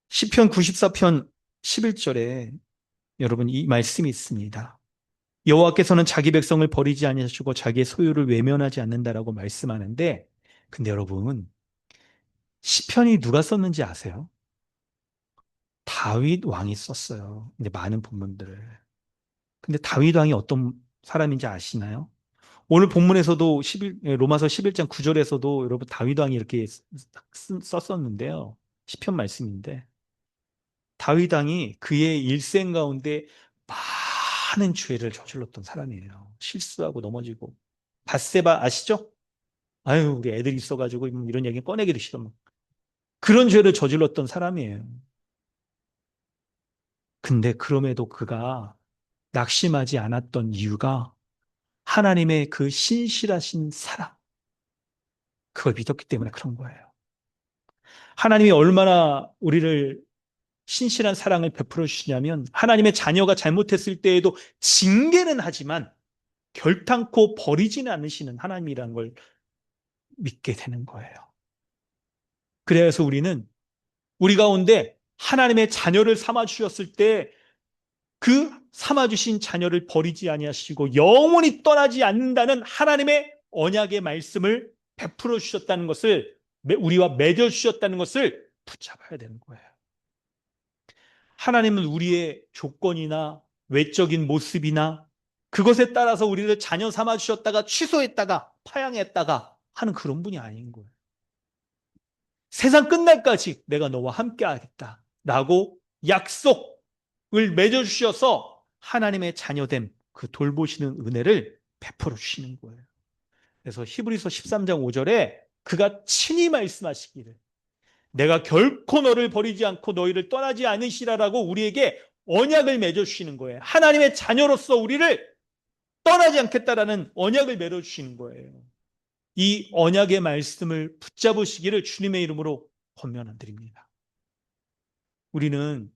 시편 94편 11절에 여러분 이 말씀이 있습니다. 여호와께서는 자기 백성을 버리지 아니하시고 자기의 소유를 외면하지 않는다라고 말씀하는데 근데 여러분 시편이 누가 썼는지 아세요? 다윗 왕이 썼어요. 근데 많은 본문들을. 근데 다윗 왕이 어떤 사람인지 아시나요? 오늘 본문에서도 로마서 11장 9절에서도 여러분 다윗 왕이 이렇게 썼었는데요. 시편 말씀인데 다윗 왕이 그의 일생 가운데 많은 죄를 저질렀던 사람이에요. 실수하고 넘어지고. 밧세바 아시죠? 아유, 우리 애들이 있어가지고 이런 얘기 꺼내기도 싫어. 그런 죄를 저질렀던 사람이에요. 근데 그럼에도 그가 낙심하지 않았던 이유가 하나님의 그 신실하신 사랑, 그걸 믿었기 때문에 그런 거예요. 하나님이 얼마나 우리를 신실한 사랑을 베풀어 주시냐면 하나님의 자녀가 잘못했을 때에도 징계는 하지만 결탄코 버리지는 않으시는 하나님이라는 걸 믿게 되는 거예요. 그래서 우리 가운데 하나님의 자녀를 삼아 주셨을 때 그 삼아 주신 자녀를 버리지 아니하시고 영원히 떠나지 않는다는 하나님의 언약의 말씀을 베풀어 주셨다는 것을 우리와 맺어 주셨다는 것을 붙잡아야 되는 거예요. 하나님은 우리의 조건이나 외적인 모습이나 그것에 따라서 우리를 자녀 삼아 주셨다가 취소했다가 파양했다가 하는 그런 분이 아닌 거예요. 세상 끝날까지 내가 너와 함께 하겠다 라고 약속을 맺어주셔서 하나님의 자녀됨 그 돌보시는 은혜를 베풀어 주시는 거예요. 그래서 히브리서 13장 5절에 그가 친히 말씀하시기를 내가 결코 너를 버리지 않고 너희를 떠나지 않으시라라고 우리에게 언약을 맺어주시는 거예요. 하나님의 자녀로서 우리를 떠나지 않겠다라는 언약을 맺어주시는 거예요. 이 언약의 말씀을 붙잡으시기를 주님의 이름으로 권면드립니다. 우리는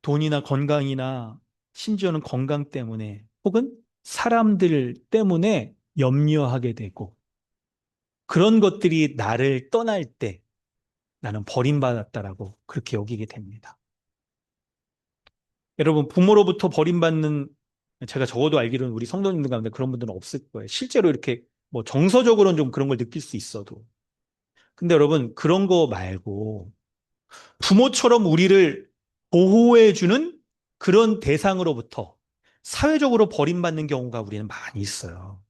돈이나 건강이나 심지어는 건강 때문에 혹은 사람들 때문에 염려하게 되고 그런 것들이 나를 떠날 때 나는 버림받았다라고 그렇게 여기게 됩니다. 여러분, 부모로부터 버림받는 제가 적어도 알기로는 우리 성도님들 가운데 그런 분들은 없을 거예요. 실제로 이렇게 뭐 정서적으로는 좀 그런 걸 느낄 수 있어도. 근데 여러분, 그런 거 말고 부모처럼 우리를 보호해주는 그런 대상으로부터 사회적으로 버림받는 경우가 우리는 많이 있어요.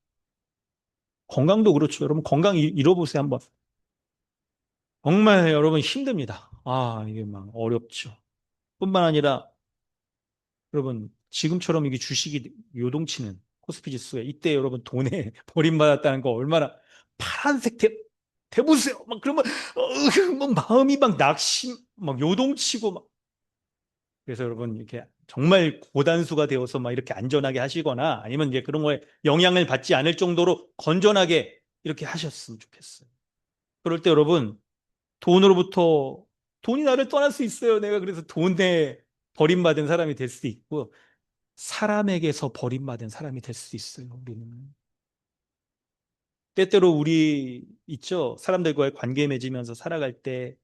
건강도 그렇죠. 여러분, 건강 잃어보세요, 한번. 정말 여러분 힘듭니다. 아, 이게 막 어렵죠. 뿐만 아니라 여러분, 지금처럼 이게 주식이 요동치는 코스피 지수에 이때 여러분 돈에 버림받았다는 거 얼마나 파란색 대보세요. 막 그러면 막 마음이 막 낙심, 막 요동치고 막 그래서 여러분 이렇게 정말 고단수가 되어서 막 이렇게 안전하게 하시거나 아니면 이제 그런 거에 영향을 받지 않을 정도로 건전하게 이렇게 하셨으면 좋겠어요. 그럴 때 여러분 돈으로부터 돈이 나를 떠날 수 있어요. 내가 그래서 돈에 버림받은 사람이 될 수도 있고 사람에게서 버림받은 사람이 될 수 있어요. 우리는 때때로 우리 있죠. 사람들과의 관계 맺으면서 살아갈 때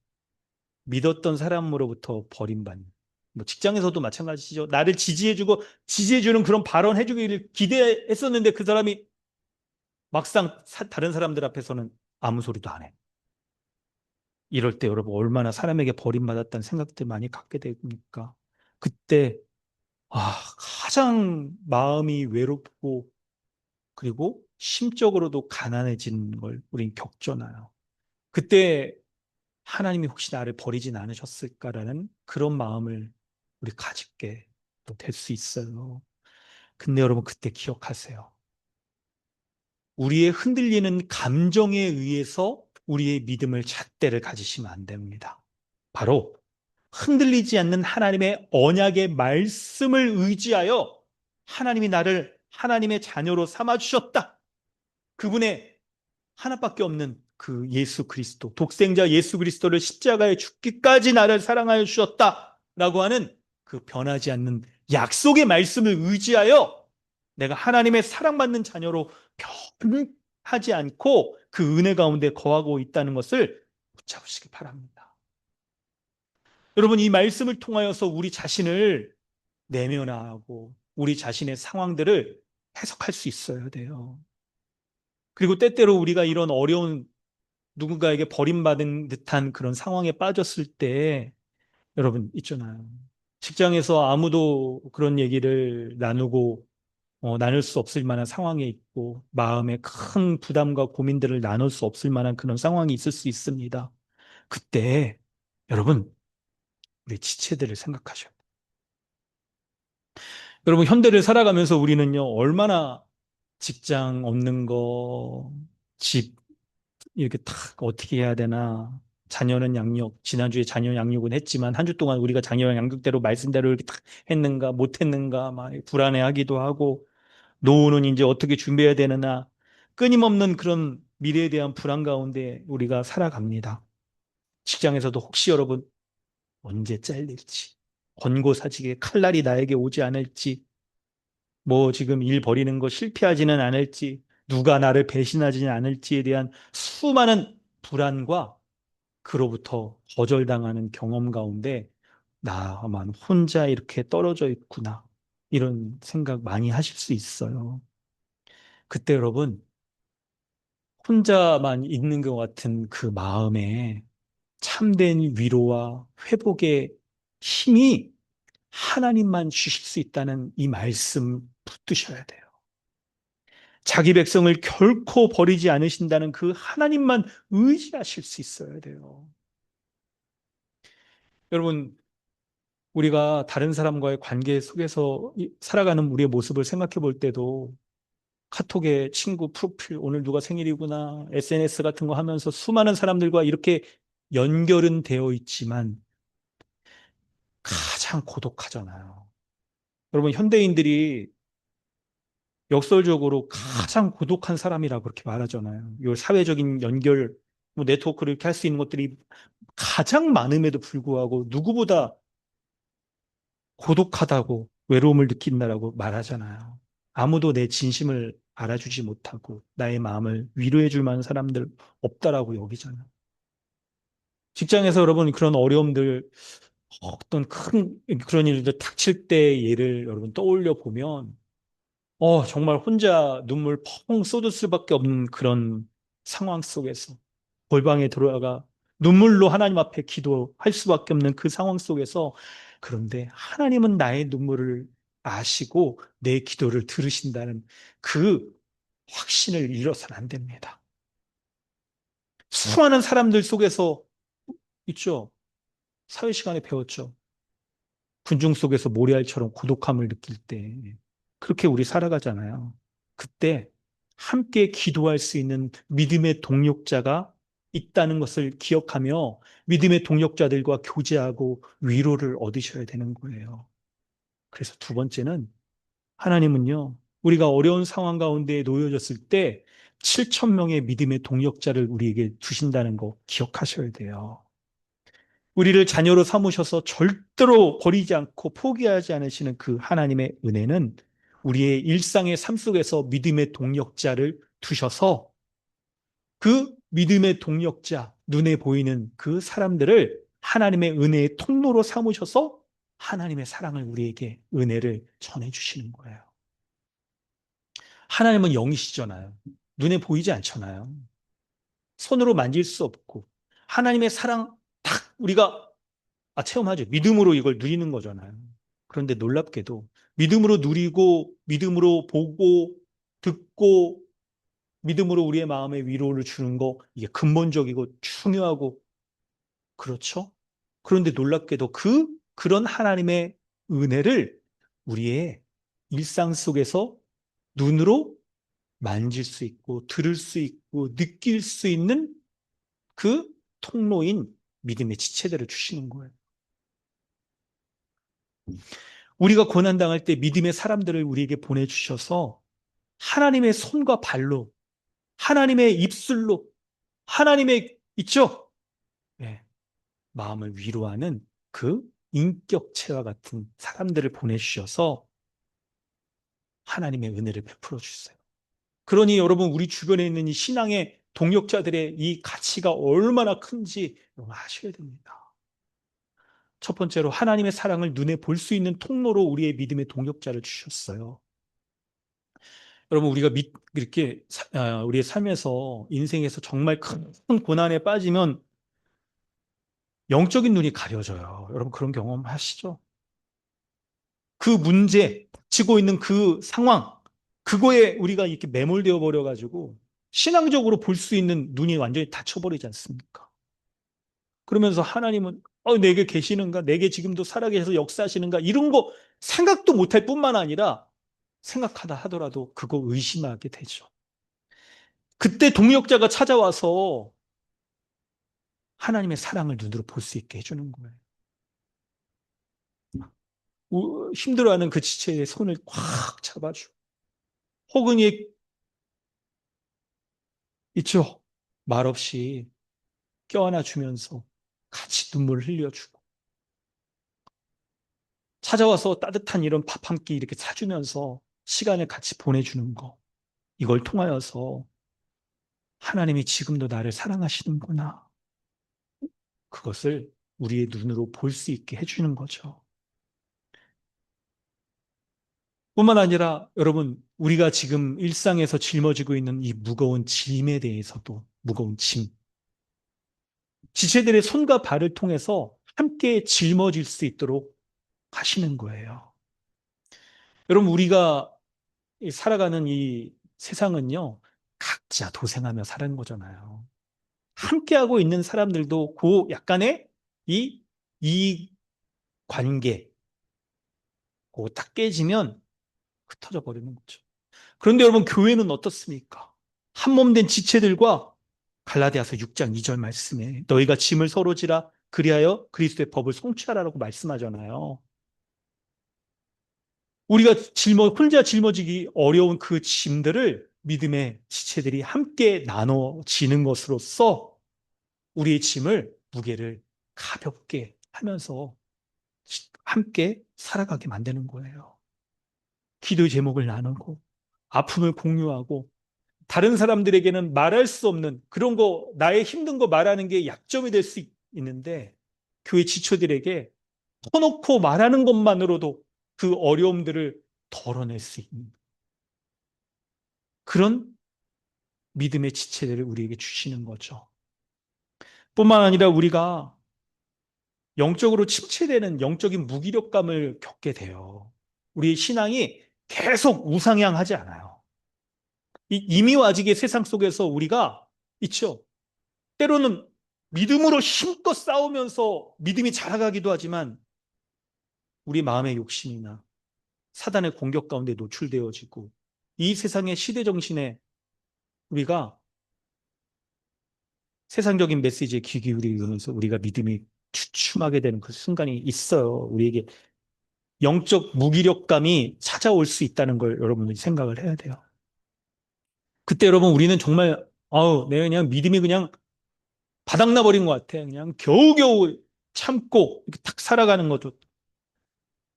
믿었던 사람으로부터 버림받는. 뭐 직장에서도 마찬가지죠. 나를 지지해주고 지지해주는 그런 발언 해주기를 기대했었는데 그 사람이 막상 다른 사람들 앞에서는 아무 소리도 안 해. 이럴 때 여러분 얼마나 사람에게 버림받았다는 생각들 많이 갖게 됩니까? 그때 가장 마음이 외롭고 그리고 심적으로도 가난해진 걸 우린 겪잖아요. 그때 하나님이 혹시 나를 버리진 않으셨을까라는 그런 마음을 우리 가집게 될 수 있어요. 근데 여러분 그때 기억하세요. 우리의 흔들리는 감정에 의해서 우리의 믿음을 잣대를 가지시면 안 됩니다. 바로 흔들리지 않는 하나님의 언약의 말씀을 의지하여 하나님이 나를 하나님의 자녀로 삼아 주셨다. 그분의 하나밖에 없는 그 예수 그리스도, 독생자 예수 그리스도를 십자가에 죽기까지 나를 사랑하여 주셨다라고 하는 그 변하지 않는 약속의 말씀을 의지하여 내가 하나님의 사랑받는 자녀로 변하지 않고 그 은혜 가운데 거하고 있다는 것을 붙잡으시기 바랍니다. 여러분, 이 말씀을 통하여서 우리 자신을 내면화하고 우리 자신의 상황들을 해석할 수 있어야 돼요. 그리고 때때로 우리가 이런 어려운 누군가에게 버림받은 듯한 그런 상황에 빠졌을 때 여러분 있잖아요. 직장에서 아무도 그런 얘기를 나눌 수 없을 만한 상황에 있고 마음에 큰 부담과 고민들을 나눌 수 없을 만한 그런 상황이 있을 수 있습니다. 그때 여러분 우리 지체들을 생각하셔야 돼요. 여러분 현대를 살아가면서 우리는요 얼마나 직장 없는 거, 집 이렇게 탁 어떻게 해야 되나. 자녀는 양육, 지난주에 자녀 양육은 했지만 한 주 동안 우리가 자녀 양육대로 말씀대로 이렇게 탁 했는가 못했는가 막 불안해하기도 하고 노후는 이제 어떻게 준비해야 되느냐 끊임없는 그런 미래에 대한 불안 가운데 우리가 살아갑니다. 직장에서도 혹시 여러분 언제 잘릴지 권고사직의 칼날이 나에게 오지 않을지 뭐 지금 일 벌이는 거 실패하지는 않을지 누가 나를 배신하지는 않을지에 대한 수많은 불안과 그로부터 거절당하는 경험 가운데 나만 혼자 이렇게 떨어져 있구나. 이런 생각 많이 하실 수 있어요. 그때 여러분, 혼자만 있는 것 같은 그 마음에 참된 위로와 회복의 힘이 하나님만 주실 수 있다는 이 말씀 붙드셔야 돼요. 자기 백성을 결코 버리지 않으신다는 그 하나님만 의지하실 수 있어야 돼요. 여러분, 우리가 다른 사람과의 관계 속에서 살아가는 우리의 모습을 생각해 볼 때도 카톡에 친구 프로필, 오늘 누가 생일이구나, SNS 같은 거 하면서 수많은 사람들과 이렇게 연결은 되어 있지만 가장 고독하잖아요. 여러분, 현대인들이 역설적으로 가장 고독한 사람이라고 그렇게 말하잖아요. 이 사회적인 연결, 뭐 네트워크를 이렇게 할 수 있는 것들이 가장 많음에도 불구하고 누구보다 고독하다고 외로움을 느낀다라고 말하잖아요. 아무도 내 진심을 알아주지 못하고 나의 마음을 위로해 줄 만한 사람들 없다라고 여기잖아요. 직장에서 여러분 그런 어려움들, 어떤 큰 그런 일들 닥칠 때 예를 여러분 떠올려 보면 정말 혼자 눈물 펑 쏟을 수밖에 없는 그런 상황 속에서 골방에 들어가 눈물로 하나님 앞에 기도할 수밖에 없는 그 상황 속에서, 그런데 하나님은 나의 눈물을 아시고 내 기도를 들으신다는 그 확신을 잃어서는 안 됩니다. 수많은 사람들 속에서 있죠. 사회 시간에 배웠죠. 군중 속에서 모래알처럼 고독함을 느낄 때 그렇게 우리 살아가잖아요. 그때 함께 기도할 수 있는 믿음의 동력자가 있다는 것을 기억하며 믿음의 동력자들과 교제하고 위로를 얻으셔야 되는 거예요. 그래서 두 번째는, 하나님은요, 우리가 어려운 상황 가운데 놓여졌을 때 7천 명의 믿음의 동력자를 우리에게 주신다는 거 기억하셔야 돼요. 우리를 자녀로 삼으셔서 절대로 버리지 않고 포기하지 않으시는 그 하나님의 은혜는 우리의 일상의 삶 속에서 믿음의 동력자를 두셔서 그 믿음의 동력자, 눈에 보이는 그 사람들을 하나님의 은혜의 통로로 삼으셔서 하나님의 사랑을 우리에게 은혜를 전해주시는 거예요. 하나님은 영이시잖아요. 눈에 보이지 않잖아요. 손으로 만질 수 없고 하나님의 사랑 딱 우리가 체험하죠. 믿음으로 이걸 누리는 거잖아요. 그런데 놀랍게도 믿음으로 누리고 믿음으로 보고 듣고 믿음으로 우리의 마음에 위로를 주는 거, 이게 근본적이고 중요하고 그렇죠? 그런데 놀랍게도 그런 하나님의 은혜를 우리의 일상 속에서 눈으로 만질 수 있고 들을 수 있고 느낄 수 있는 그 통로인 믿음의 지체들을 주시는 거예요. 우리가 고난당할 때 믿음의 사람들을 우리에게 보내주셔서 하나님의 손과 발로, 하나님의 입술로, 하나님의, 있죠? 네, 마음을 위로하는 그 인격체와 같은 사람들을 보내주셔서 하나님의 은혜를 베풀어 주세요. 그러니 여러분, 우리 주변에 있는 이 신앙의 동역자들의 이 가치가 얼마나 큰지 여러분 아셔야 됩니다. 첫 번째로 하나님의 사랑을 눈에 볼 수 있는 통로로 우리의 믿음의 동역자를 주셨어요. 여러분, 우리가 이렇게 우리의 삶에서 인생에서 정말 큰 고난에 빠지면 영적인 눈이 가려져요. 여러분 그런 경험 하시죠? 그 문제, 닥치고 있는 그 상황, 그거에 우리가 이렇게 매몰되어 버려가지고 신앙적으로 볼 수 있는 눈이 완전히 닫혀버리지 않습니까? 그러면서 하나님은 내게 계시는가? 내게 지금도 살아계셔서 역사하시는가? 이런 거 생각도 못할 뿐만 아니라 생각하다 하더라도 그거 의심하게 되죠. 그때 동력자가 찾아와서 하나님의 사랑을 눈으로 볼 수 있게 해주는 거예요. 힘들어하는 그 지체의 손을 꽉 잡아주고, 혹은 있죠. 말없이 껴안아 주면서 같이 눈물을 흘려주고, 찾아와서 따뜻한 이런 밥 한 끼 이렇게 사주면서 시간을 같이 보내주는 거. 이걸 통하여서 하나님이 지금도 나를 사랑하시는구나. 그것을 우리의 눈으로 볼 수 있게 해주는 거죠. 뿐만 아니라 여러분, 우리가 지금 일상에서 짊어지고 있는 이 무거운 짐에 대해서도, 무거운 짐, 지체들의 손과 발을 통해서 함께 짊어질 수 있도록 하시는 거예요. 여러분, 우리가 살아가는 이 세상은요, 각자 도생하며 사는 거잖아요. 함께하고 있는 사람들도 그 약간의 이 관계, 그거 딱 깨지면 흩어져 버리는 거죠. 그런데 여러분, 교회는 어떻습니까? 한 몸 된 지체들과 갈라디아서 6장 2절 말씀에 너희가 짐을 서로 지라 그리하여 그리스도의 법을 성취하라고 말씀하잖아요. 우리가 혼자 짊어지기 어려운 그 짐들을 믿음의 지체들이 함께 나눠지는 것으로써 우리의 짐을, 무게를 가볍게 하면서 함께 살아가게 만드는 거예요. 기도의 제목을 나누고 아픔을 공유하고 다른 사람들에게는 말할 수 없는 그런 거, 나의 힘든 거 말하는 게 약점이 될 수 있는데 교회 지초들에게 터놓고 말하는 것만으로도 그 어려움들을 덜어낼 수 있는 그런 믿음의 지체들을 우리에게 주시는 거죠. 뿐만 아니라 우리가 영적으로 침체되는 영적인 무기력감을 겪게 돼요. 우리의 신앙이 계속 우상향하지 않아요. 이 이미와직의 세상 속에서 우리가 있죠. 때로는 믿음으로 힘껏 싸우면서 믿음이 자라가기도 하지만 우리 마음의 욕심이나 사단의 공격 가운데 노출되어지고 이 세상의 시대 정신에 우리가 세상적인 메시지에 귀 기울이면서 우리가 믿음이 주춤하게 되는 그 순간이 있어요. 우리에게 영적 무기력감이 찾아올 수 있다는 걸 여러분들이 생각을 해야 돼요. 그때 여러분 우리는 정말 내가 그냥 믿음이 그냥 바닥나 버린 것 같아. 그냥 겨우겨우 참고 이렇게 탁 살아가는 것도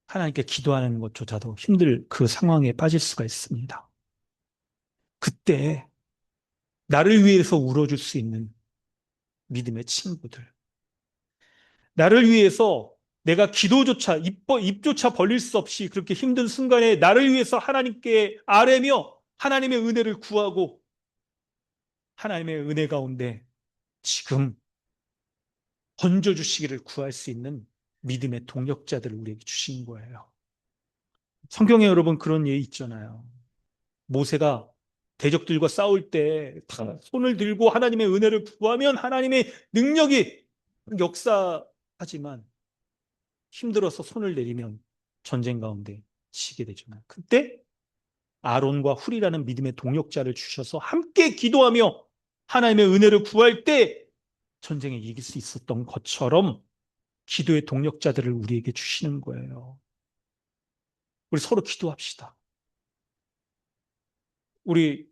하나님께 기도하는 것조차도 힘들 그 상황에 빠질 수가 있습니다. 그때 나를 위해서 울어줄 수 있는 믿음의 친구들, 나를 위해서 내가 기도조차 입조차 벌릴 수 없이 그렇게 힘든 순간에 나를 위해서 하나님께 아뢰며 하나님의 은혜를 구하고 하나님의 은혜 가운데 지금 건져주시기를 구할 수 있는 믿음의 동력자들을 우리에게 주신 거예요. 성경에 여러분 그런 예 있잖아요. 모세가 대적들과 싸울 때 손을 들고 하나님의 은혜를 구하면 하나님의 능력이 역사하지만 힘들어서 손을 내리면 전쟁 가운데 지게 되잖아요. 그때 아론과 훌이라는 믿음의 동력자를 주셔서 함께 기도하며 하나님의 은혜를 구할 때 전쟁에 이길 수 있었던 것처럼 기도의 동력자들을 우리에게 주시는 거예요. 우리 서로 기도합시다. 우리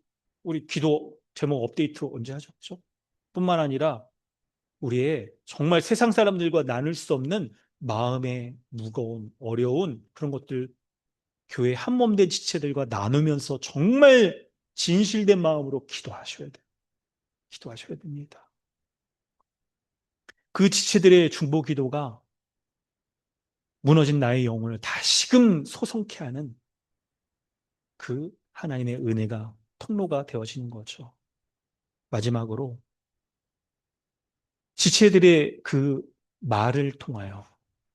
기도 제목 업데이트 언제 하셨죠? 뿐만 아니라 우리의 정말 세상 사람들과 나눌 수 없는 마음의 무거운 어려운 그런 것들 교회 한몸된 지체들과 나누면서 정말 진실된 마음으로 기도하셔야 돼요. 기도하셔야 됩니다. 그 지체들의 중보 기도가 무너진 나의 영혼을 다시금 소성케 하는 그 하나님의 은혜가 통로가 되어지는 거죠. 마지막으로 지체들의 그 말을 통하여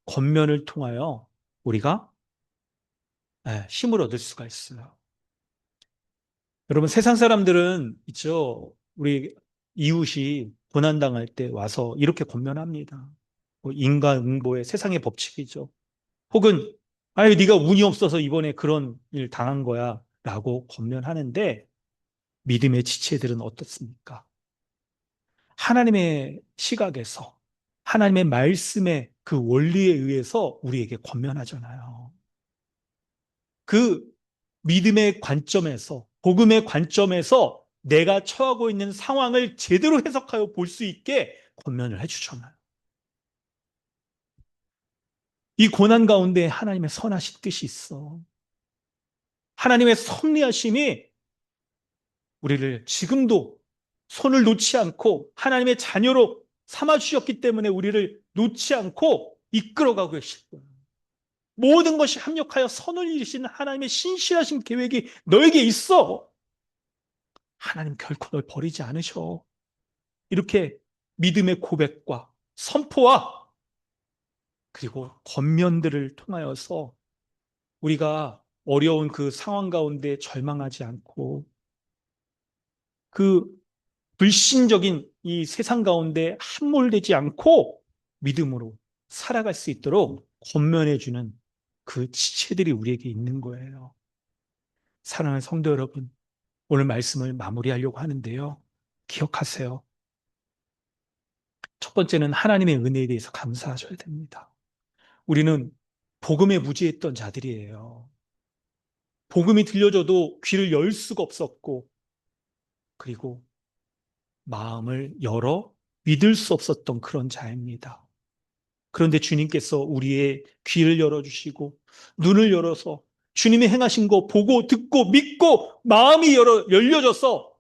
권면을 통하여 우리가 힘을 얻을 수가 있어요. 여러분 세상 사람들은 있죠. 우리 이웃이 고난당할 때 와서 이렇게 권면합니다. 뭐 인과응보의 세상의 법칙이죠. 혹은 아유 네가 운이 없어서 이번에 그런 일 당한 거야 라고 권면하는데 믿음의 지체들은 어떻습니까? 하나님의 시각에서 하나님의 말씀의 그 원리에 의해서 우리에게 권면하잖아요. 그 믿음의 관점에서 복음의 관점에서 내가 처하고 있는 상황을 제대로 해석하여 볼 수 있게 권면을 해주잖아요. 이 고난 가운데 하나님의 선하신 뜻이 있어. 하나님의 섭리하심이 우리를 지금도 손을 놓지 않고 하나님의 자녀로 삼아주셨기 때문에 우리를 놓지 않고 이끌어가고 계실 거예요. 모든 것이 합력하여 선을 이루시는 하나님의 신실하신 계획이 너에게 있어. 하나님 결코 널 버리지 않으셔. 이렇게 믿음의 고백과 선포와 그리고 권면들을 통하여서 우리가 어려운 그 상황 가운데 절망하지 않고 그 불신적인 이 세상 가운데 함몰되지 않고 믿음으로 살아갈 수 있도록 권면해주는 그 지체들이 우리에게 있는 거예요. 사랑하는 성도 여러분, 오늘 말씀을 마무리하려고 하는데요. 기억하세요. 첫 번째는 하나님의 은혜에 대해서 감사하셔야 됩니다. 우리는 복음에 무지했던 자들이에요. 복음이 들려줘도 귀를 열 수가 없었고, 그리고 마음을 열어 믿을 수 없었던 그런 자입니다. 그런데 주님께서 우리의 귀를 열어주시고, 눈을 열어서 주님이 행하신 거 보고 듣고 믿고 마음이 열려져서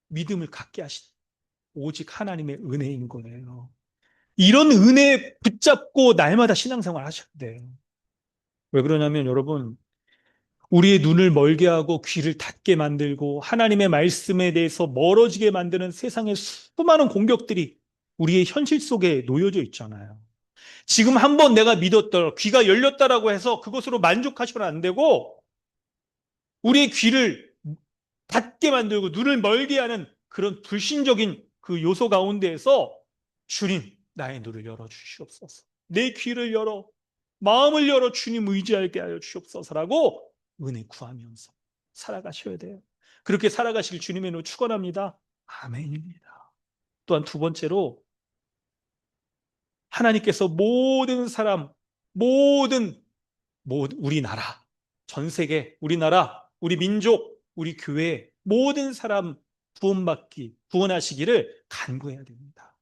믿음을 갖게 하신 오직 하나님의 은혜인 거예요. 이런 은혜에 붙잡고 날마다 신앙생활 하셔야 돼요. 왜 그러냐면 여러분, 우리의 눈을 멀게 하고 귀를 닫게 만들고 하나님의 말씀에 대해서 멀어지게 만드는 세상의 수많은 공격들이 우리의 현실 속에 놓여져 있잖아요. 지금 한번 내가 믿었다, 귀가 열렸다라고 해서 그것으로 만족하셔는 안 되고 우리의 귀를 닫게 만들고 눈을 멀게 하는 그런 불신적인 그 요소 가운데에서 주님, 나의 눈을 열어주시옵소서. 내 귀를 열어, 마음을 열어 주님 의지하게 하여 주옵소서라고 은혜 구하면서 살아가셔야 돼요. 그렇게 살아가실 주님의 이름으로 축원합니다. 아멘입니다. 또한 두 번째로 하나님께서 모든 사람, 모든 우리나라, 전 세계, 우리나라, 우리 민족, 우리 교회 모든 사람 구원하시기를 간구해야 됩니다.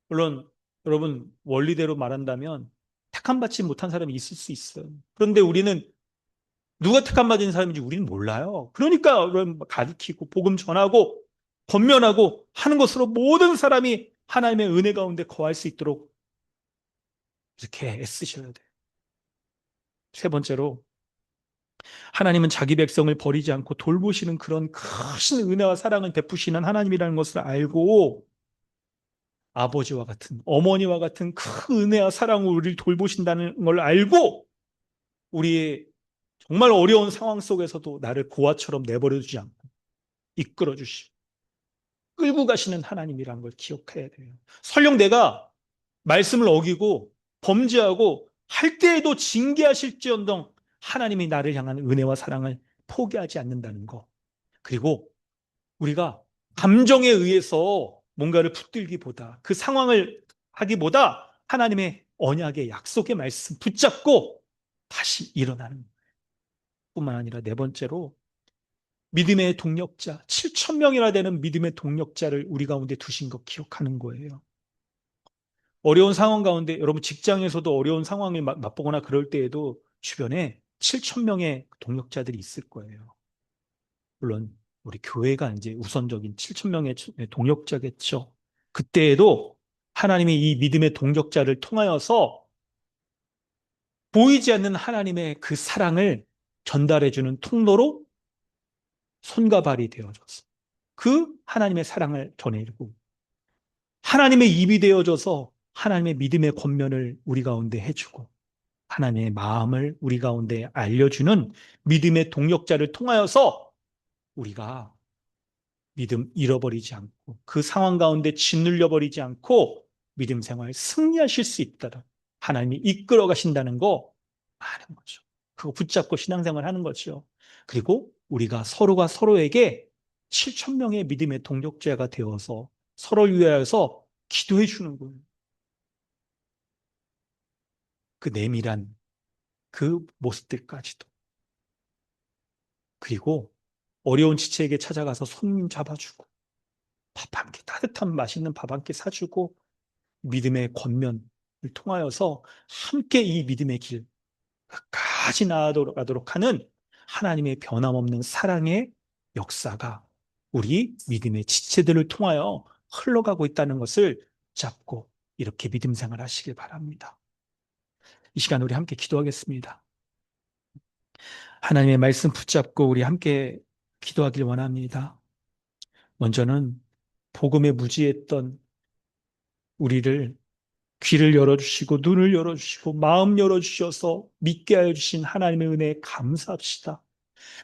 물론 여러분 원리대로 말한다면 택함 받지 못한 사람이 있을 수 있어요. 그런데 우리는 누가 택함 받은 사람인지 우리는 몰라요. 그러니까 여러분 가르치고 복음 전하고 권면하고 하는 것으로 모든 사람이 하나님의 은혜 가운데 거할 수 있도록 이렇게 애쓰셔야 돼요. 세 번째로 하나님은 자기 백성을 버리지 않고 돌보시는 그런 큰 은혜와 사랑을 베푸시는 하나님이라는 것을 알고 아버지와 같은 어머니와 같은 큰 은혜와 사랑으로 우리를 돌보신다는 걸 알고 우리의 정말 어려운 상황 속에서도 나를 고아처럼 내버려 두지 않고 이끌어 주시고 끌고 가시는 하나님이라는 걸 기억해야 돼요. 설령 내가 말씀을 어기고 범죄하고 할 때에도 징계하실지언정 하나님이 나를 향한 은혜와 사랑을 포기하지 않는다는 거. 그리고 우리가 감정에 의해서 뭔가를 붙들기보다 그 상황을 하기보다 하나님의 언약의 약속의 말씀 붙잡고 다시 일어나는 뿐만 아니라 네 번째로 믿음의 동력자 7천 명이나 되는 믿음의 동력자를 우리 가운데 두신 거 기억하는 거예요. 어려운 상황 가운데 여러분 직장에서도 어려운 상황을 맛보거나 그럴 때에도 주변에 7천 명의 동력자들이 있을 거예요. 물론 우리 교회가 이제 우선적인 7천 명의 동력자겠죠. 그때에도 하나님이 이 믿음의 동력자를 통하여서 보이지 않는 하나님의 그 사랑을 전달해주는 통로로 손과 발이 되어줘서 그 하나님의 사랑을 전해주고 하나님의 입이 되어줘서 하나님의 믿음의 권면을 우리 가운데 해주고 하나님의 마음을 우리 가운데 알려주는 믿음의 동력자를 통하여서 우리가 믿음 잃어버리지 않고 그 상황 가운데 짓눌려 버리지 않고 믿음 생활 승리하실 수 있다라 하나님이 이끌어 가신다는 거 아는 거죠. 그거 붙잡고 신앙생활 하는 거죠. 그리고 우리가 서로가 서로에게 7천 명의 믿음의 동력자가 되어서 서로를 위하여서 기도해 주는 거예요. 그 내밀한 그 모습들까지도. 그리고 어려운 지체에게 찾아가서 손 잡아주고 밥 한 끼, 따뜻한 맛있는 밥 한 끼 사주고 믿음의 권면을 통하여서 함께 이 믿음의 길 끝까지 나아가도록 하는 하나님의 변함없는 사랑의 역사가 우리 믿음의 지체들을 통하여 흘러가고 있다는 것을 잡고 이렇게 믿음 생활 하시길 바랍니다. 이 시간 우리 함께 기도하겠습니다. 하나님의 말씀 붙잡고 우리 함께 기도하길 원합니다. 먼저는 복음에 무지했던 우리를 귀를 열어주시고 눈을 열어주시고 마음 열어주셔서 믿게 하여 주신 하나님의 은혜에 감사합시다.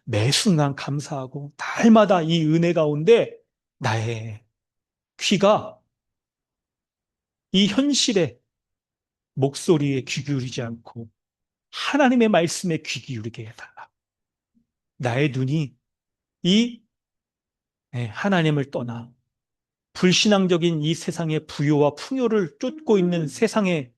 매 순간 감사하고 날마다 이 은혜 가운데 나의 귀가 이 현실의 목소리에 귀 기울이지 않고 하나님의 말씀에 귀 기울이게 해달라. 나의 눈이 이 하나님을 떠나 불신앙적인 이 세상의 부요와 풍요를 쫓고 있는 세상의